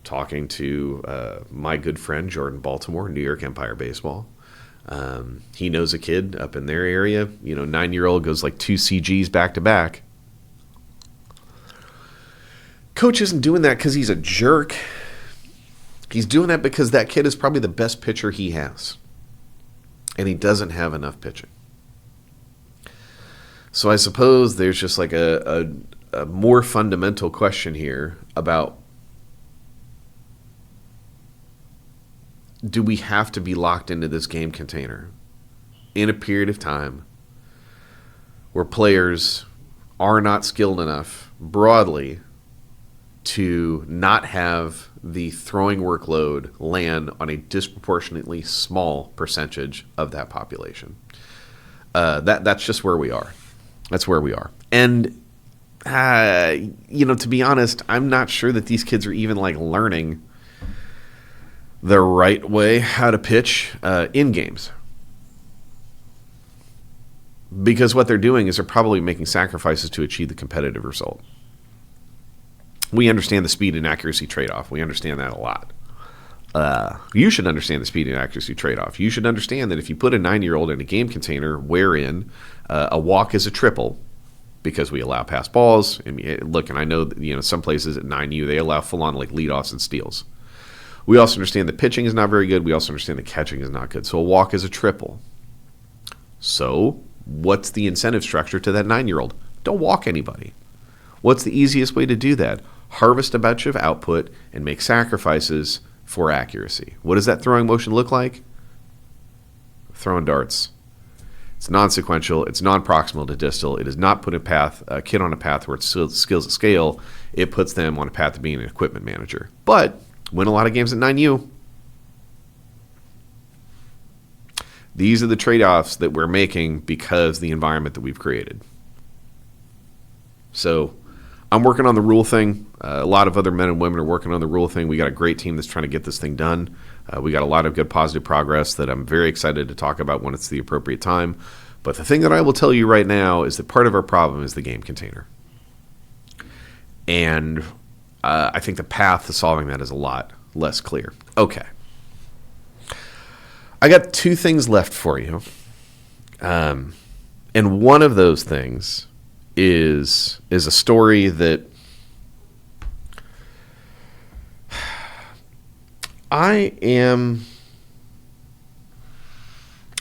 Talking to my good friend Jordan Baltimore, New York Empire Baseball. He knows a kid up in their area, 9-year-old goes like 2 CGs back to back. Coach isn't doing that because he's a jerk. He's doing that because that kid is probably the best pitcher he has. And he doesn't have enough pitching. So I suppose there's just like a more fundamental question here about, do we have to be locked into this game container in a period of time where players are not skilled enough broadly to not have the throwing workload land on a disproportionately small percentage of that population? That's just where we are. That's where we are. And, to be honest, I'm not sure that these kids are even like learning the right way how to pitch in games. Because what they're doing is they're probably making sacrifices to achieve the competitive result. We understand the speed and accuracy trade-off. We understand that a lot. You should understand the speed and accuracy trade-off. You should understand that if you put a 9-year-old in a game container wherein a walk is a triple, because we allow pass balls. And look, and I know that, some places at 9U, they allow full-on like leadoffs and steals. We also understand the pitching is not very good. We also understand the catching is not good. So a walk is a triple. So what's the incentive structure to that 9-year-old? Don't walk anybody. What's the easiest way to do that? Harvest a bunch of output and make sacrifices for accuracy. What does that throwing motion look like? Throwing darts. It's non-sequential. It's non-proximal to distal. It does not put a kid on a path where it's skills at scale. It puts them on a path to being an equipment manager. But win a lot of games at 9U. These are the trade-offs that we're making because of the environment that we've created. So I'm working on the rule thing. A lot of other men and women are working on the rule thing. We got a great team that's trying to get this thing done. We got a lot of good positive progress that I'm very excited to talk about when it's the appropriate time. But the thing that I will tell you right now is that part of our problem is the game container. And I think the path to solving that is a lot less clear. Okay. I got 2 things left for you. And one of those things is a story that I'm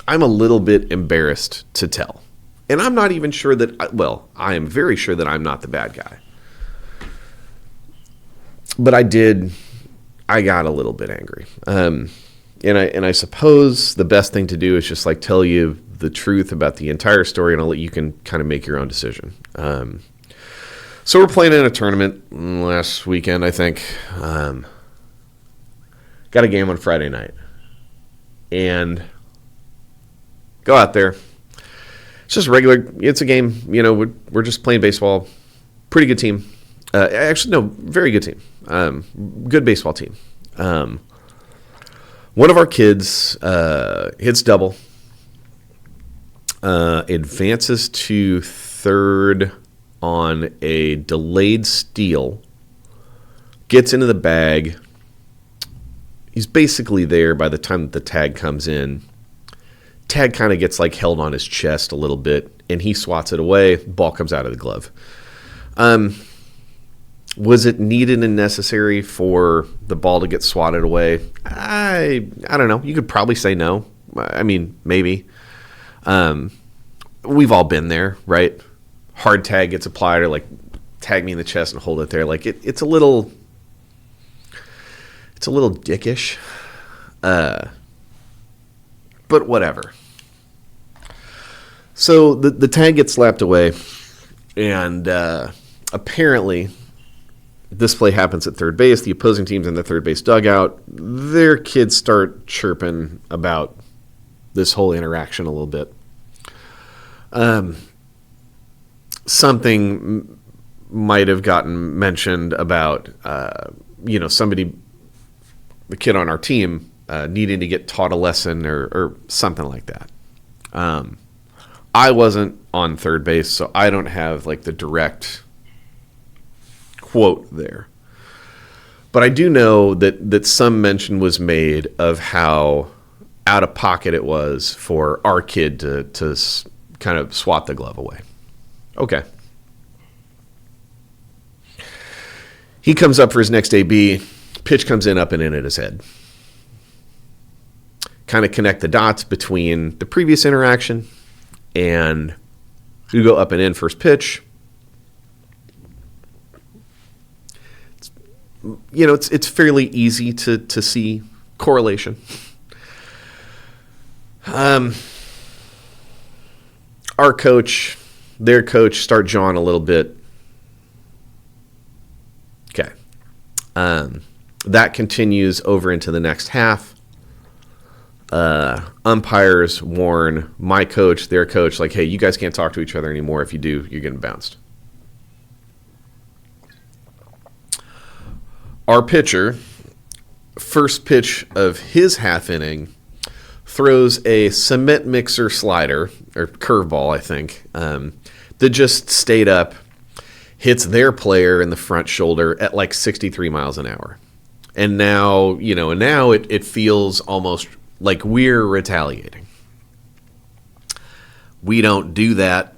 a little bit embarrassed to tell. And I'm not even sure that, I am very sure that I'm not the bad guy. But I got a little bit angry. And I suppose the best thing to do is just like tell you the truth about the entire story, and I'll let you can kind of make your own decision. So we're playing in a tournament last weekend, I think. Got a game on Friday night. And go out there. It's just regular. It's a game. We're just playing baseball. Pretty good team. Actually, no, very good team. Good baseball team. One of our kids hits double. Advances to third on a delayed steal. Gets into the bag. He's basically there by the time that the tag comes in. Tag kind of gets like held on his chest a little bit, and he swats it away. Ball comes out of the glove. Was it needed and necessary for the ball to get swatted away? I don't know. You could probably say no. I mean, maybe. We've all been there, right? Hard tag gets applied, or like tag me in the chest and hold it there. Like it's a little dickish. But whatever. So the tag gets slapped away, and apparently this play happens at third base. The opposing team's in the third base dugout. Their kids start chirping about this whole interaction a little bit. Something might have gotten mentioned about, somebody, the kid on our team, needing to get taught a lesson or something like that. I wasn't on third base, so I don't have like the direct quote there. But I do know that some mention was made of how out of pocket it was for our kid to kind of swat the glove away. Okay. He comes up for his next AB. Pitch comes in, up and in at his head. Kind of connect the dots between the previous interaction and you go up and in first pitch. It's fairly easy to see correlation. Our coach, their coach, start jawing a little bit. Okay. That continues over into the next half. Umpires warn my coach, their coach, like, hey, you guys can't talk to each other anymore. If you do, you're getting bounced. Our pitcher, first pitch of his half inning, throws a cement mixer slider, or curveball, I think, that just stayed up, hits their player in the front shoulder at like 63 miles an hour. And now, it feels almost like we're retaliating. We don't do that.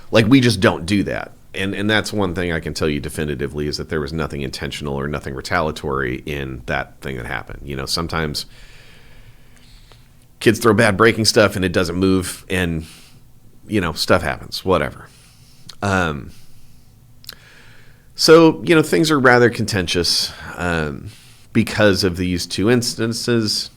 Like, we just don't do that. And that's one thing I can tell you definitively, is that there was nothing intentional or nothing retaliatory in that thing that happened. Sometimes kids throw bad braking stuff and it doesn't move, and stuff happens, whatever. So things are rather contentious because of these two instances.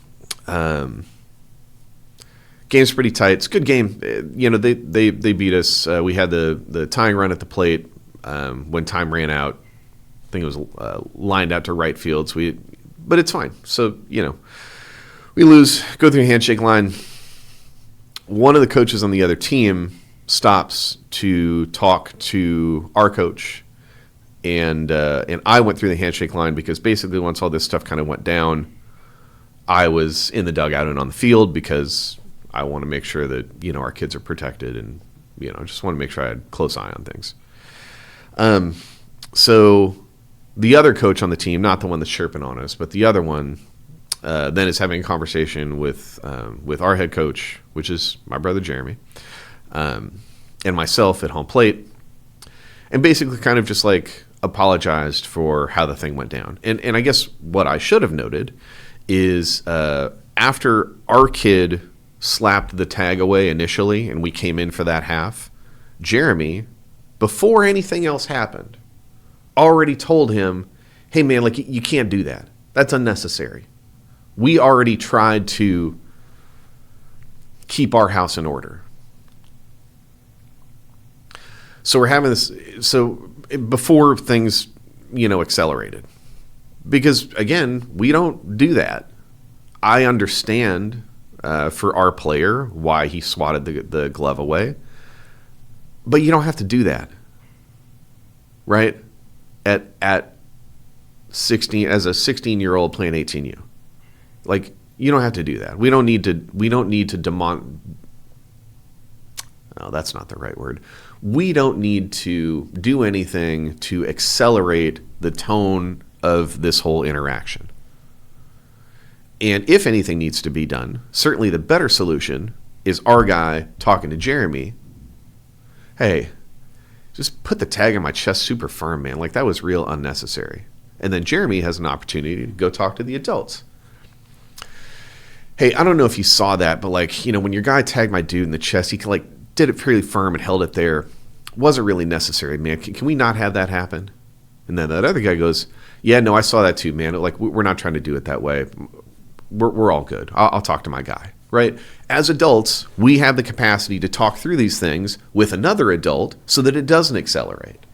Game's pretty tight. It's a good game. They beat us. We had the tying run at the plate when time ran out. I think it was lined out to right field. But it's fine. So we lose. Go through a handshake line. One of the coaches on the other team stops to talk to our coach, and I went through the handshake line because basically once all this stuff kind of went down, I was in the dugout and on the field because I want to make sure that, our kids are protected, and, just want to make sure I had a close eye on things. So the other coach on the team, not the one that's chirping on us, but the other one, then is having a conversation with our head coach, which is my brother Jeremy, and myself at home plate, and basically kind of just like apologized for how the thing went down. And I guess what I should have noted is after our kid slapped the tag away initially and we came in for that half, Jeremy, before anything else happened, already told him, hey man, like you can't do that. That's unnecessary. We already tried to keep our house in order. So we're having this, so before things, accelerated. Because again, we don't do that. I understand for our player why he swatted the glove away, but you don't have to do that, right? At 16, as a 16-year-old playing 18U, like you don't have to do that. We don't need to no, that's not the right word. We don't need to do anything to accelerate the tone of this whole interaction. And if anything needs to be done, certainly the better solution is our guy talking to Jeremy. Hey, just put the tag on my chest super firm, man. Like that was real unnecessary. And then Jeremy has an opportunity to go talk to the adults. Hey, I don't know if you saw that, but when your guy tagged my dude in the chest, he did it fairly firm and held it there. Wasn't really necessary, man. Can we not have that happen? And then that other guy goes, yeah, no, I saw that too, man. We're not trying to do it that way. We're all good. I'll talk to my guy, right? As adults, we have the capacity to talk through these things with another adult so that it doesn't accelerate.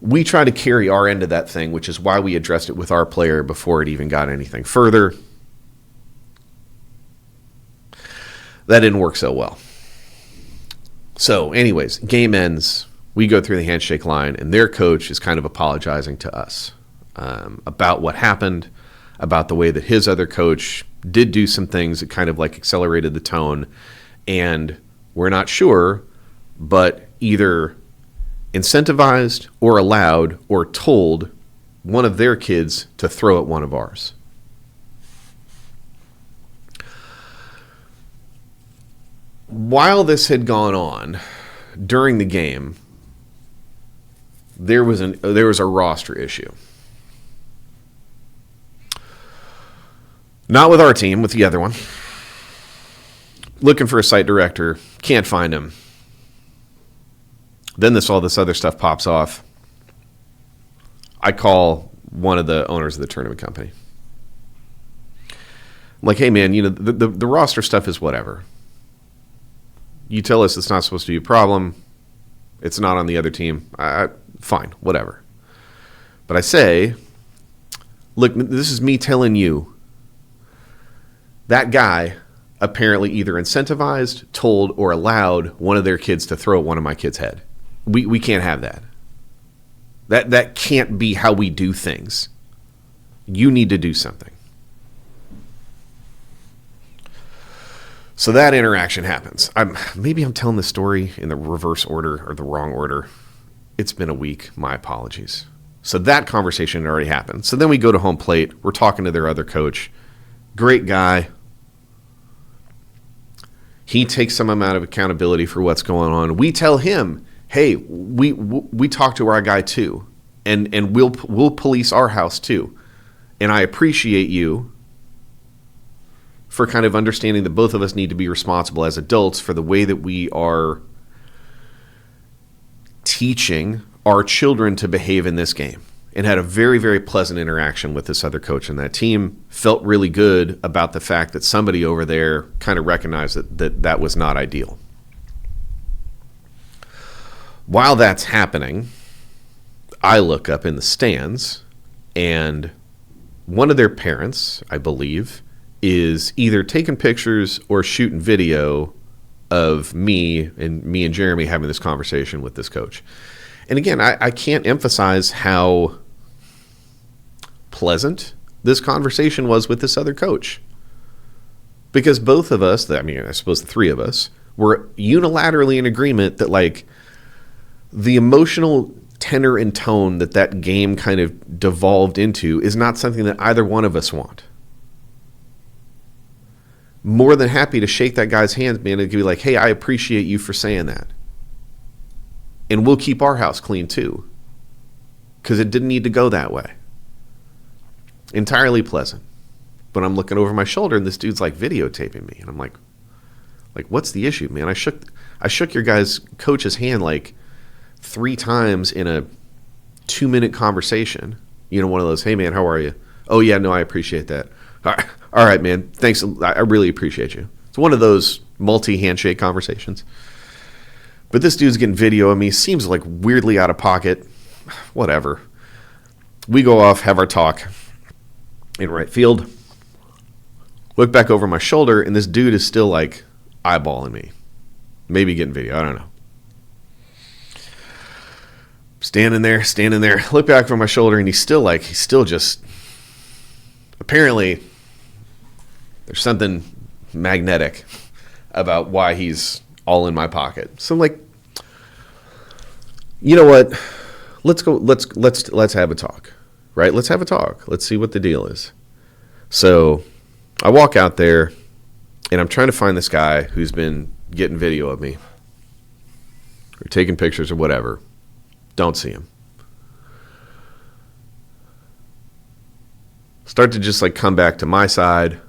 We try to carry our end of that thing, which is why we addressed it with our player before it even got anything further. That didn't work so well. So anyways, game ends. We go through the handshake line, and their coach is kind of apologizing to us about what happened, about the way that his other coach did do some things that kind of accelerated the tone. And we're not sure, but either incentivized or allowed or told one of their kids to throw at one of ours. While this had gone on during the game, there was a roster issue. Not with our team, with the other one. Looking for a site director, can't find him. Then all this other stuff pops off. I call one of the owners of the tournament company. I'm like, hey man, the roster stuff is whatever. You tell us it's not supposed to be a problem. It's not on the other team. Fine, whatever. But I say, look, this is me telling you, that guy apparently either incentivized, told, or allowed one of their kids to throw at one of my kids' head. We can't have that. That can't be how we do things. You need to do something. So that interaction happens. Maybe I'm telling the story in the reverse order or the wrong order. It's been a week. My apologies. So that conversation had already happened. So then we go to home plate. We're talking to their other coach. Great guy. He takes some amount of accountability for what's going on. We tell him, hey, we talk to our guy too, and we'll police our house too, and I appreciate you for kind of understanding that both of us need to be responsible as adults for the way that we are teaching our children to behave in this game. And had a very, very pleasant interaction with this other coach, and that team felt really good about the fact that somebody over there kind of recognized that was not ideal. While that's happening, I look up in the stands, and one of their parents, I believe, is either taking pictures or shooting video of me and Jeremy having this conversation with this coach. And again, I can't emphasize how pleasant this conversation was with this other coach. Because both of us, I suppose the three of us, were unilaterally in agreement that, like, the emotional tenor and tone that game kind of devolved into is not something that either one of us want. More than happy to shake that guy's hand, man, and be like, hey, I appreciate you for saying that. And we'll keep our house clean too. Because it didn't need to go that way. Entirely pleasant. But I'm looking over my shoulder and this dude's like videotaping me. And I'm like, what's the issue, man? I shook your guy's coach's hand like 3 times in a 2-minute conversation. You know, one of those, hey man, how are you? Oh yeah, no, I appreciate that. All right, man, thanks. I really appreciate you. It's one of those multi-handshake conversations. But this dude's getting video of me. Seems like weirdly out of pocket. Whatever. We go off, have our talk in right field. Look back over my shoulder, and this dude is still like eyeballing me. Maybe getting video. I don't know. Standing there. Look back over my shoulder, and he's still just, apparently, there's something magnetic about why he's all in my pocket. So I'm like, you know what? Let's have a talk, right? Let's have a talk. Let's see what the deal is. So I walk out there, and I'm trying to find this guy who's been getting video of me or taking pictures or whatever. Don't see him. Start to just like come back to my side.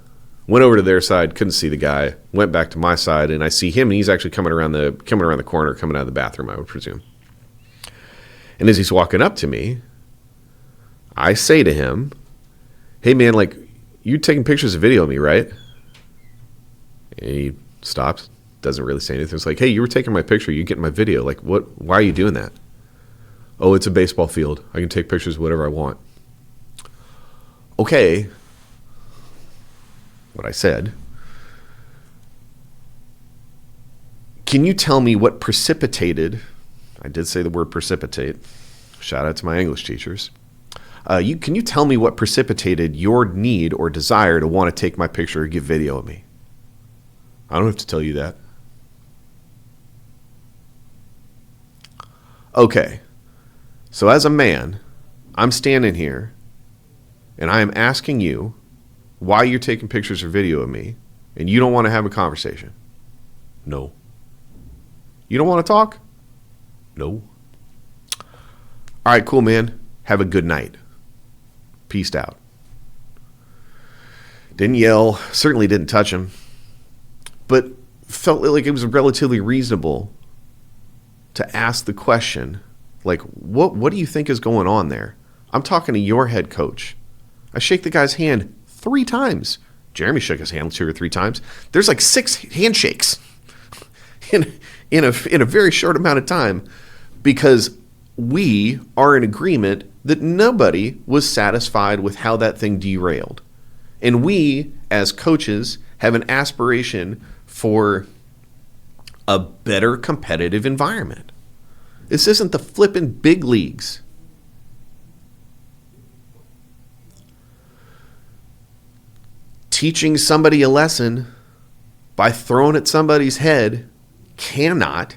Went over to their side, couldn't see the guy. Went back to my side, and I see him, and he's actually coming around the corner, coming out of the bathroom, I would presume. And as he's walking up to me, I say to him, hey man, like, you're taking pictures of video of me, right? And he stops, doesn't really say anything. It's like, hey, you were taking my picture, you getting my video. Like, what? Why are you doing that? Oh, it's a baseball field. I can take pictures of whatever I want. Okay. What I said. Can you tell me what precipitated, I did say the word precipitate, shout out to my English teachers. Can you tell me what precipitated your need or desire to want to take my picture or give video of me? I don't have to tell you that. Okay. So as a man, I'm standing here and I am asking you why you're taking pictures or video of me, and you don't want to have a conversation. No. You don't want to talk? No. All right, cool, man. Have a good night. Peaced out. Didn't yell, certainly didn't touch him, but felt like it was relatively reasonable to ask the question, like, what do you think is going on there? I'm talking to your head coach. I shake the guy's hand 3 times. Jeremy shook his hand 2 or 3 times. There's like 6 handshakes in a very short amount of time because we are in agreement that nobody was satisfied with how that thing derailed. And we, as coaches, have an aspiration for a better competitive environment. This isn't the flippin' big leagues. Teaching somebody a lesson by throwing at somebody's head cannot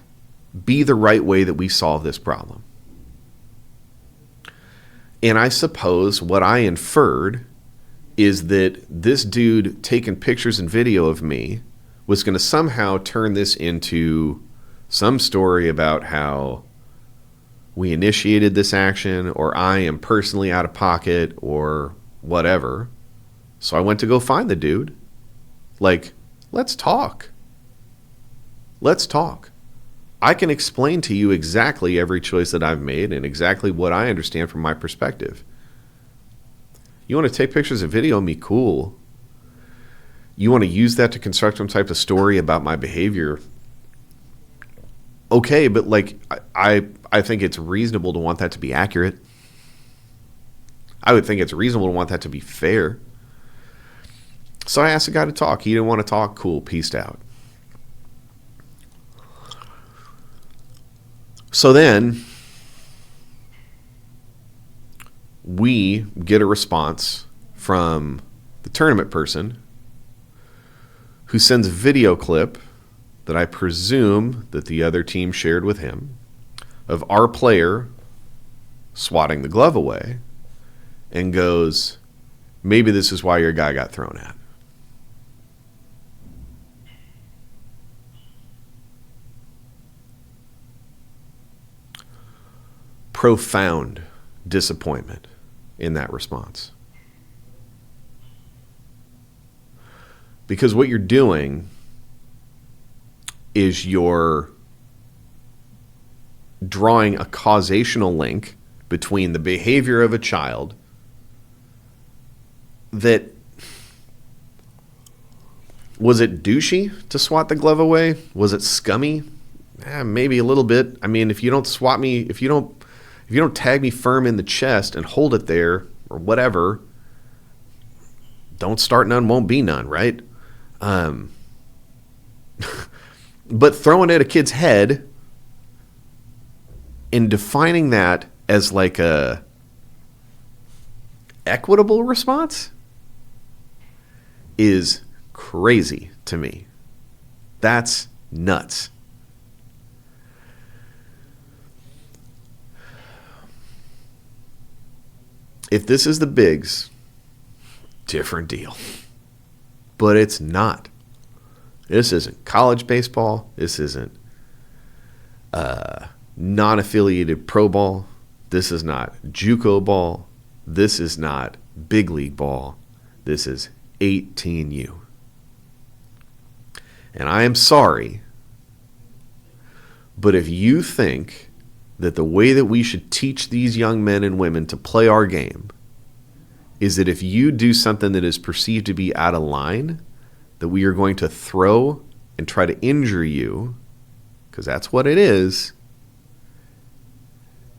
be the right way that we solve this problem. And I suppose what I inferred is that this dude taking pictures and video of me was going to somehow turn this into some story about how we initiated this action, or I am personally out of pocket, or whatever. So I went to go find the dude. Like, let's talk. Let's talk. I can explain to you exactly every choice that I've made and exactly what I understand from my perspective. You want to take pictures and video of me? Cool. You want to use that to construct some type of story about my behavior? Okay, but like I think it's reasonable to want that to be accurate. I would think it's reasonable to want that to be fair. So I asked the guy to talk. He didn't want to talk. Cool, peaced out. So then we get a response from the tournament person who sends a video clip that I presume that the other team shared with him of our player swatting the glove away, and goes, maybe this is why your guy got thrown at. Profound disappointment in that response. Because what you're doing is you're drawing a causational link between the behavior of a child that, was it douchey to swat the glove away? Was it scummy? Maybe a little bit. I mean, if you don't swat me, if you don't tag me firm in the chest and hold it there or whatever, don't start none, won't be none, right? But throwing at a kid's head and defining that as like a equitable response is crazy to me. That's nuts. If this is the bigs, different deal. But it's not. This isn't college baseball. This isn't non-affiliated pro ball. This is not JUCO ball. This is not big league ball. This is 18U. And I am sorry, but if you think that the way that we should teach these young men and women to play our game is that if you do something that is perceived to be out of line, that we are going to throw and try to injure you, because that's what it is,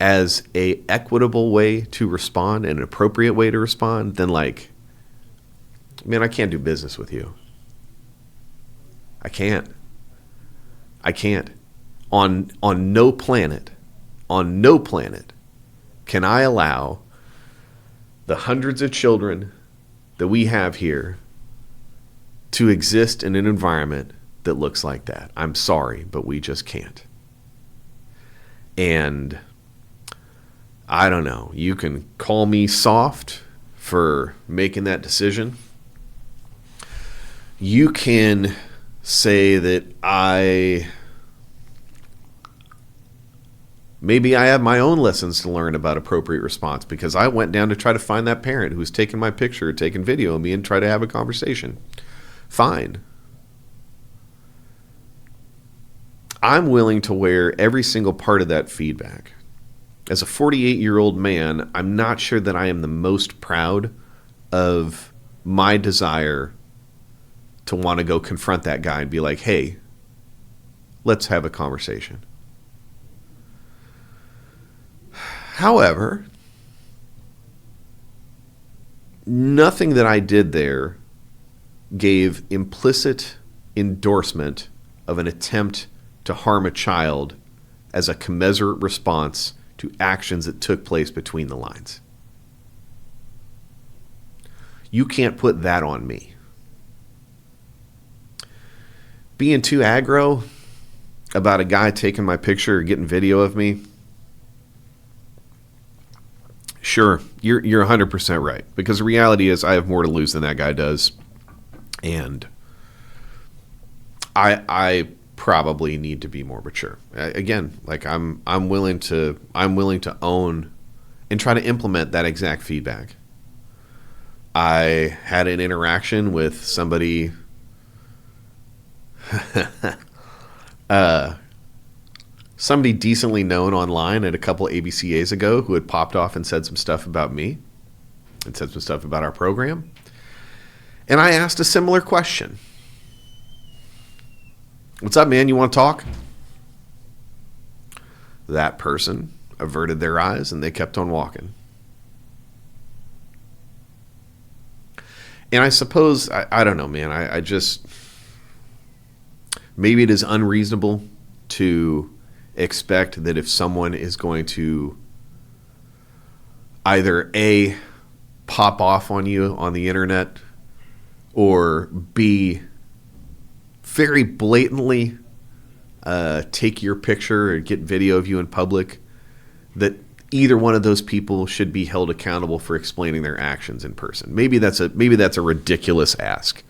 as a equitable way to respond, an appropriate way to respond, then like, man, I can't do business with you. I can't. On no planet can I allow the hundreds of children that we have here to exist in an environment that looks like that. I'm sorry, but we just can't. And I don't know. You can call me soft for making that decision. You can say that maybe I have my own lessons to learn about appropriate response, because I went down to try to find that parent who was taking my picture, taking video of me, and try to have a conversation. Fine. I'm willing to wear every single part of that feedback. As a 48-year-old man, I'm not sure that I am the most proud of my desire to want to go confront that guy and be like, hey, let's have a conversation. However, nothing that I did there gave implicit endorsement of an attempt to harm a child as a commensurate response to actions that took place between the lines. You can't put that on me. Being too aggro about a guy taking my picture or getting video of me, sure, you're 100% right. Because the reality is I have more to lose than that guy does. And I probably need to be more mature. Again, like I'm willing to own and try to implement that exact feedback. I had an interaction with somebody somebody decently known online at a couple ABCAs ago who had popped off and said some stuff about me and said some stuff about our program. And I asked a similar question. What's up, man? You want to talk? That person averted their eyes and they kept on walking. And I suppose, I don't know, man. I just, maybe it is unreasonable to expect that if someone is going to either A, pop off on you on the internet, or B, very blatantly take your picture or get video of you in public, that either one of those people should be held accountable for explaining their actions in person. Maybe that's a ridiculous ask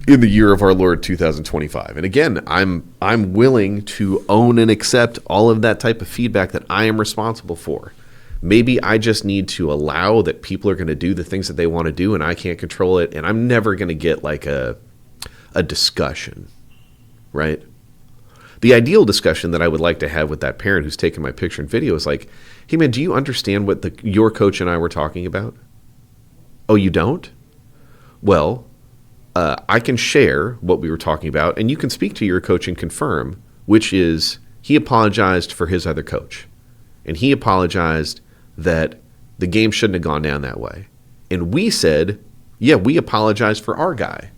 in the year of our Lord 2025. And again, I'm willing to own and accept all of that type of feedback that I am responsible for. Maybe I just need to allow that people are going to do the things that they want to do and I can't control it, and I'm never going to get like a discussion, right? The ideal discussion that I would like to have with that parent who's taking my picture and video is like, hey man, do you understand what your coach and I were talking about? Oh, you don't? Well, I can share what we were talking about, and you can speak to your coach and confirm, which is he apologized for his other coach. And he apologized that the game shouldn't have gone down that way. And we said, yeah, we apologized for our guy.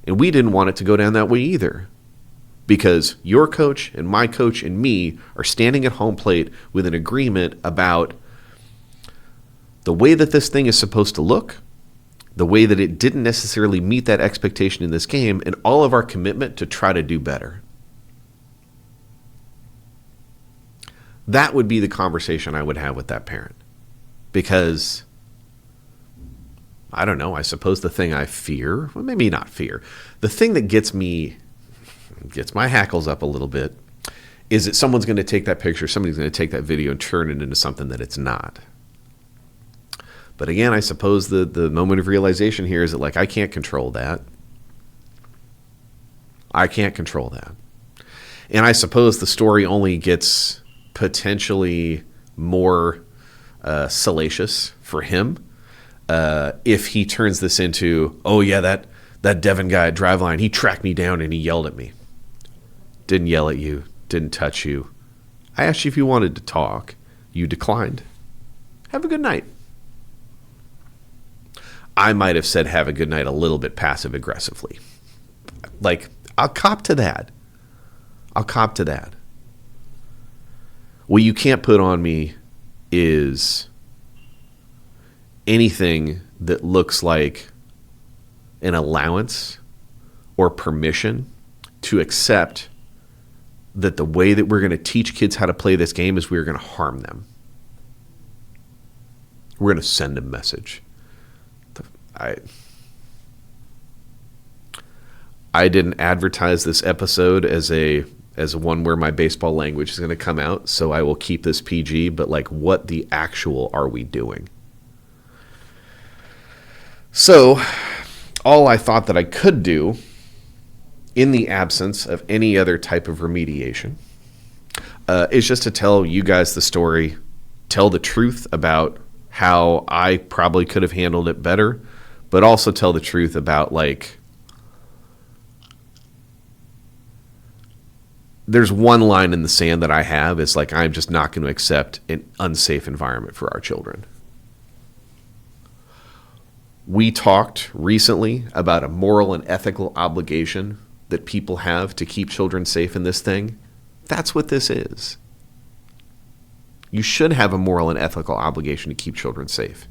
And we didn't want it to go down that way either. Because your coach and my coach and me are standing at home plate with an agreement about the way that this thing is supposed to look, the way that it didn't necessarily meet that expectation in this game, and all of our commitment to try to do better. That would be the conversation I would have with that parent. Because, I don't know, I suppose the thing I fear, well, maybe not fear, the thing that gets my hackles up a little bit is that someone's going to take that picture, somebody's going to take that video and turn it into something that it's not. But again, I suppose the moment of realization here is that, like, I can't control that. I can't control that. And I suppose the story only gets potentially more salacious for him if he turns this into, oh yeah, that Deven guy at Driveline, he tracked me down and he yelled at me. Didn't yell at you, didn't touch you. I asked you if you wanted to talk. You declined. Have a good night. I might have said have a good night a little bit passive aggressively. Like, I'll cop to that. What you can't put on me is anything that looks like an allowance or permission to accept that the way that we're going to teach kids how to play this game is we're going to harm them. We're going to send a message. I didn't advertise this episode as one where my baseball language is going to come out, so I will keep this PG, but like, what the actual are we doing? So, all I thought that I could do in the absence of any other type of remediation is just to tell you guys the story, tell the truth about how I probably could have handled it better, but also tell the truth about, like, there's one line in the sand that I have is like, I'm just not going to accept an unsafe environment for our children. We talked recently about a moral and ethical obligation that people have to keep children safe in this thing. That's what this is. You should have a moral and ethical obligation to keep children safe.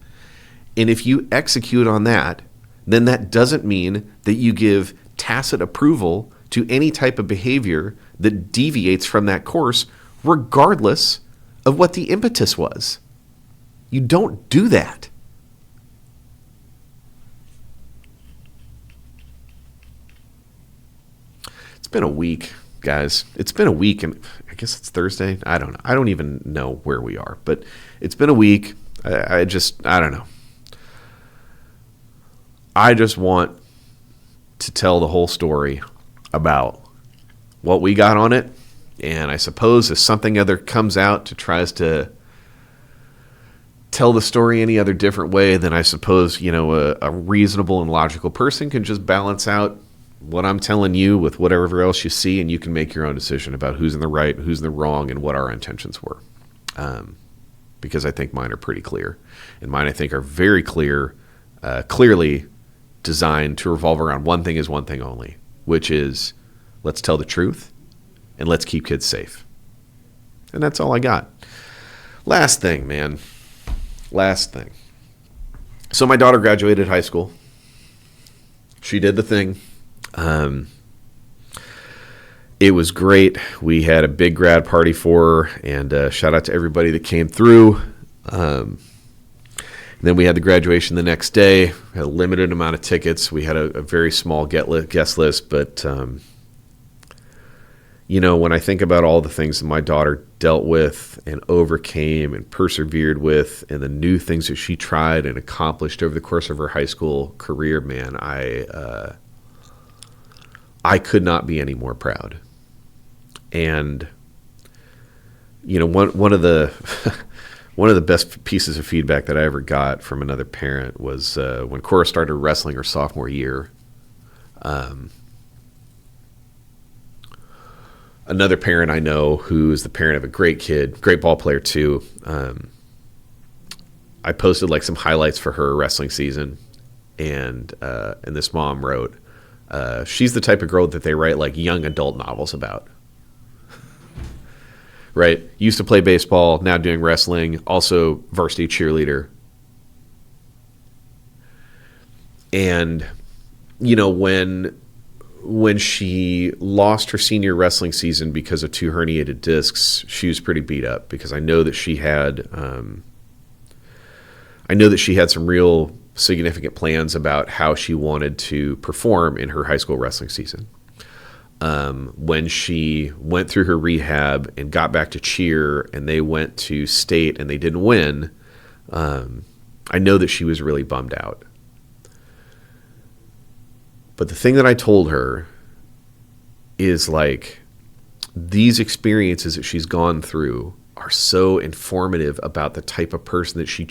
And if you execute on that, then that doesn't mean that you give tacit approval to any type of behavior that deviates from that course, regardless of what the impetus was. You don't do that. been a week, guys. It's been a week, and I guess it's Thursday. I don't know. I don't even know where we are, but it's been a week. I don't know. I just want to tell the whole story about what we got on it, and I suppose if something other comes out to tries to tell the story any other different way, then I suppose, a reasonable and logical person can just balance out what I'm telling you with whatever else you see, and you can make your own decision about who's in the right, who's in the wrong, and what our intentions were. Because I think mine are pretty clear. And mine, I think, are very clear, clearly designed to revolve around one thing is one thing only, which is let's tell the truth and let's keep kids safe. And that's all I got. Last thing, man. Last thing. So my daughter graduated high school. She did the thing. It was great. We had a big grad party for her, and shout out to everybody that came through. Then we had the graduation the next day. We had a limited amount of tickets. We had a very small guest list, but when I think about all the things that my daughter dealt with and overcame and persevered with, and the new things that she tried and accomplished over the course of her high school career, man, I could not be any more proud. And one of the one of the best pieces of feedback that I ever got from another parent was when Cora started wrestling her sophomore year. Another parent I know who is the parent of a great kid, great ball player too. I posted like some highlights for her wrestling season, and this mom wrote, she's the type of girl that they write like young adult novels about. Right? Used to play baseball, now doing wrestling, also varsity cheerleader. And, when she lost her senior wrestling season because of 2 herniated discs, she was pretty beat up because I know that she had some real significant plans about how she wanted to perform in her high school wrestling season. When she went through her rehab and got back to cheer and they went to state and they didn't win, I know that she was really bummed out. But the thing that I told her is like, these experiences that she's gone through are so informative about the type of person that she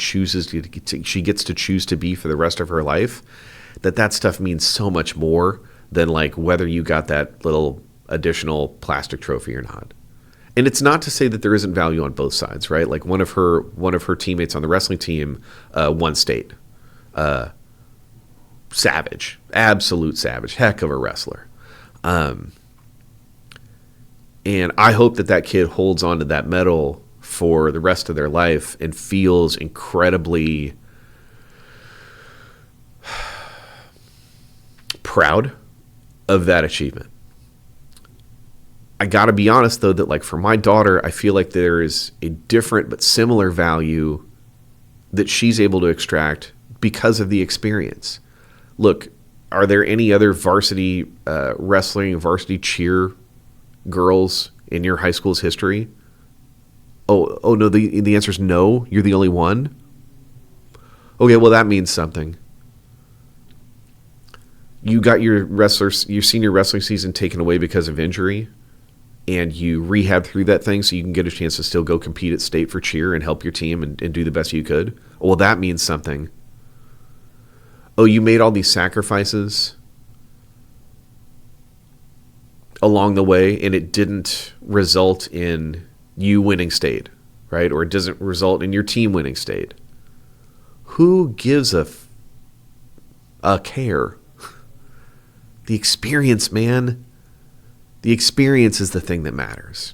gets to choose to be for the rest of her life, that stuff means so much more than like whether you got that little additional plastic trophy or not. And it's not to say that there isn't value on both sides, right? Like one of her teammates on the wrestling team won state. Savage, absolute savage, heck of a wrestler. And I hope that kid holds on to that medal for the rest of their life and feels incredibly proud of that achievement. I got to be honest, though, that like for my daughter, I feel like there is a different but similar value that she's able to extract because of the experience. Look, are there any other varsity wrestling, varsity cheer girls in your high school's history? Oh no, the answer is no. You're the only one? Okay, well, that means something. You got your senior wrestling season taken away because of injury, and you rehab through that thing so you can get a chance to still go compete at state for cheer and help your team and do the best you could. Well, that means something. Oh, you made all these sacrifices along the way, and it didn't result in you winning state, right? Or it doesn't result in your team winning state. Who gives a care? The experience, man. The experience is the thing that matters.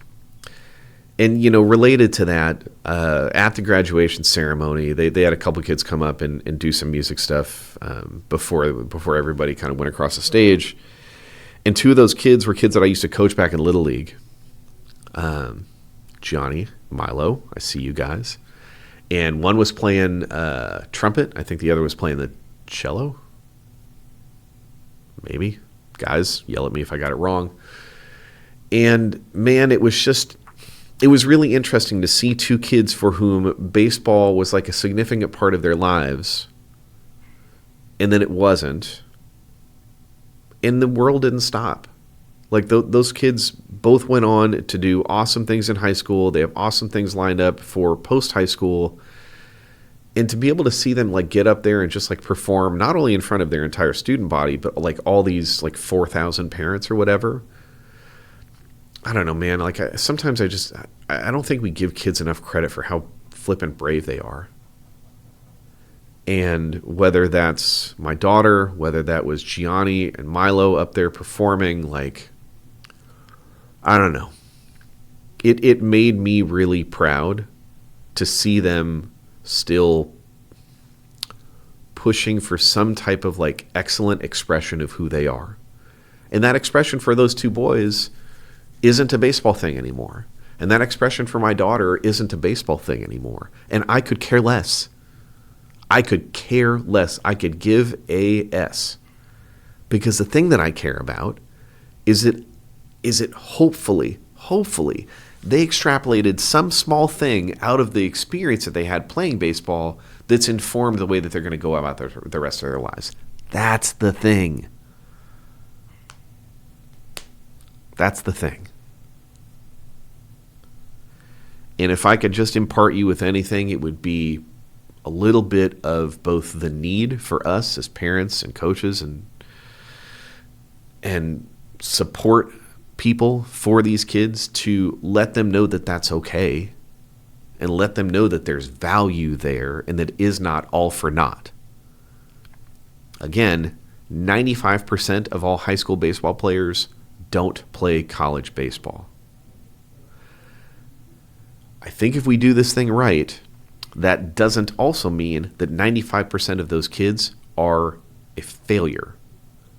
And, related to that, at the graduation ceremony, they had a couple kids come up and do some music stuff before everybody kind of went across the stage. And 2 of those kids were kids that I used to coach back in Little League. Johnny, Milo, I see you guys. And one was playing trumpet. I think the other was playing the cello. Maybe. Guys, yell at me if I got it wrong. And man, it was really interesting to see two kids for whom baseball was like a significant part of their lives, and then it wasn't, and the world didn't stop. Like those kids both went on to do awesome things in high school. They have awesome things lined up for post-high school. And to be able to see them like get up there and just like perform not only in front of their entire student body, but like all these like 4,000 parents or whatever. I don't know, man. Like sometimes I don't think we give kids enough credit for how flippin' brave they are. And whether that's my daughter, whether that was Gianni and Milo up there performing, like, I don't know. It made me really proud to see them still pushing for some type of like excellent expression of who they are. And that expression for those two boys isn't a baseball thing anymore. And that expression for my daughter isn't a baseball thing anymore. And I could care less. I could care less. I could give a S. Because the thing that I care about is it hopefully they extrapolated some small thing out of the experience that they had playing baseball that's informed the way that they're going to go about the rest of their lives. That's the thing. That's the thing. And if I could just impart you with anything, it would be a little bit of both the need for us as parents and coaches and support people for these kids to let them know that that's okay and let them know that there's value there and that it is not all for naught. Again, 95% of all high school baseball players don't play college baseball. I think if we do this thing right, that doesn't also mean that 95% of those kids are a failure.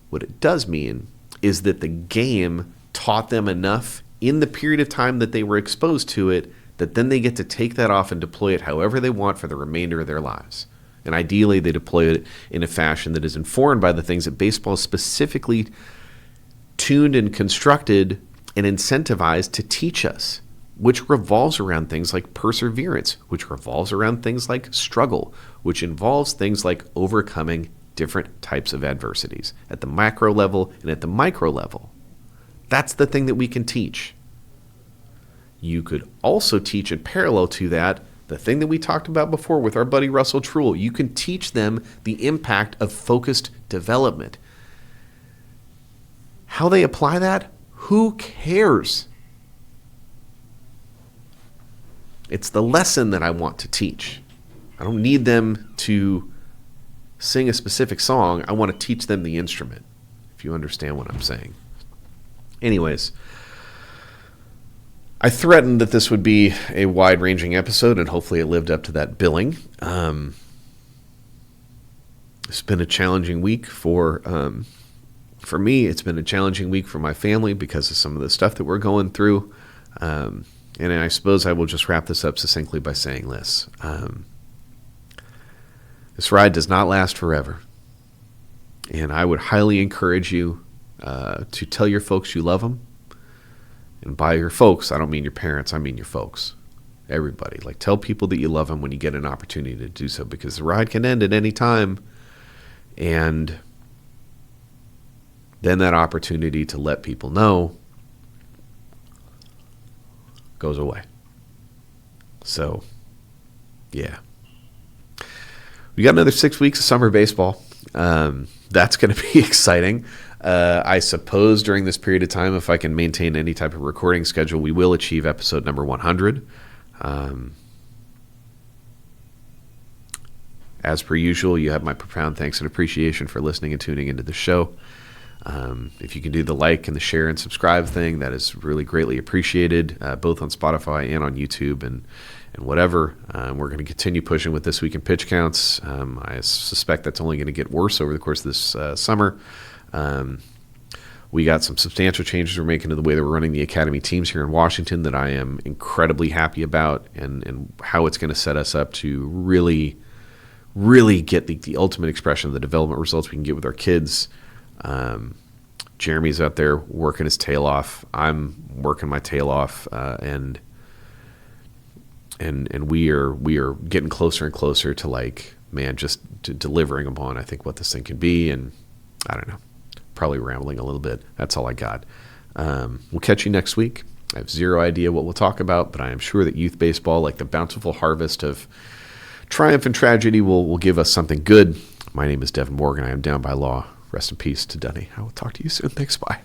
What it does mean is that the game taught them enough in the period of time that they were exposed to it that then they get to take that off and deploy it however they want for the remainder of their lives. And ideally, they deploy it in a fashion that is informed by the things that baseball is specifically tuned and constructed and incentivized to teach us, which revolves around things like perseverance, which revolves around things like struggle, which involves things like overcoming different types of adversities at the macro level and at the micro level. That's the thing that we can teach. You could also teach in parallel to that the thing that we talked about before with our buddy Russell Trull. You can teach them the impact of focused development. How they apply that? Who cares? It's the lesson that I want to teach. I don't need them to sing a specific song. I want to teach them the instrument, if you understand what I'm saying. Anyways, I threatened that this would be a wide-ranging episode, and hopefully it lived up to that billing. It's been a challenging week for me. It's been a challenging week for my family because of some of the stuff that we're going through. And I suppose I will just wrap this up succinctly by saying this. This ride does not last forever. And I would highly encourage you to tell your folks you love them. And by your folks, I don't mean your parents, I mean your folks. Everybody. Like, tell people that you love them when you get an opportunity to do so, because the ride can end at any time. And then that opportunity to let people know goes away. So, yeah. We got another 6 weeks of summer baseball. That's going to be exciting. I suppose during this period of time, if I can maintain any type of recording schedule, we will achieve episode number 100. As per usual, you have my profound thanks and appreciation for listening and tuning into the show. If you can do the like and the share and subscribe thing, that is really greatly appreciated, both on Spotify and on YouTube and whatever. We're going to continue pushing with This Week in Pitch Counts. I suspect that's only going to get worse over the course of this summer. We got some substantial changes we're making to the way that we're running the academy teams here in Washington that I am incredibly happy about, and how it's going to set us up to really get the ultimate expression of the development results we can get with our kids Jeremy's out there working his tail off. I'm working my tail off, and we are getting closer and closer to, like, man, just to delivering upon, I think, what this thing can be. And I don't know, probably rambling a little bit. That's all I got. We'll catch you next week. I have zero idea what we'll talk about, but I am sure that youth baseball, like the bountiful harvest of triumph and tragedy, will give us something good. My name is Deven Morgan. I am down by law. Rest in peace to Dunny. I will talk to you soon. Thanks. Bye.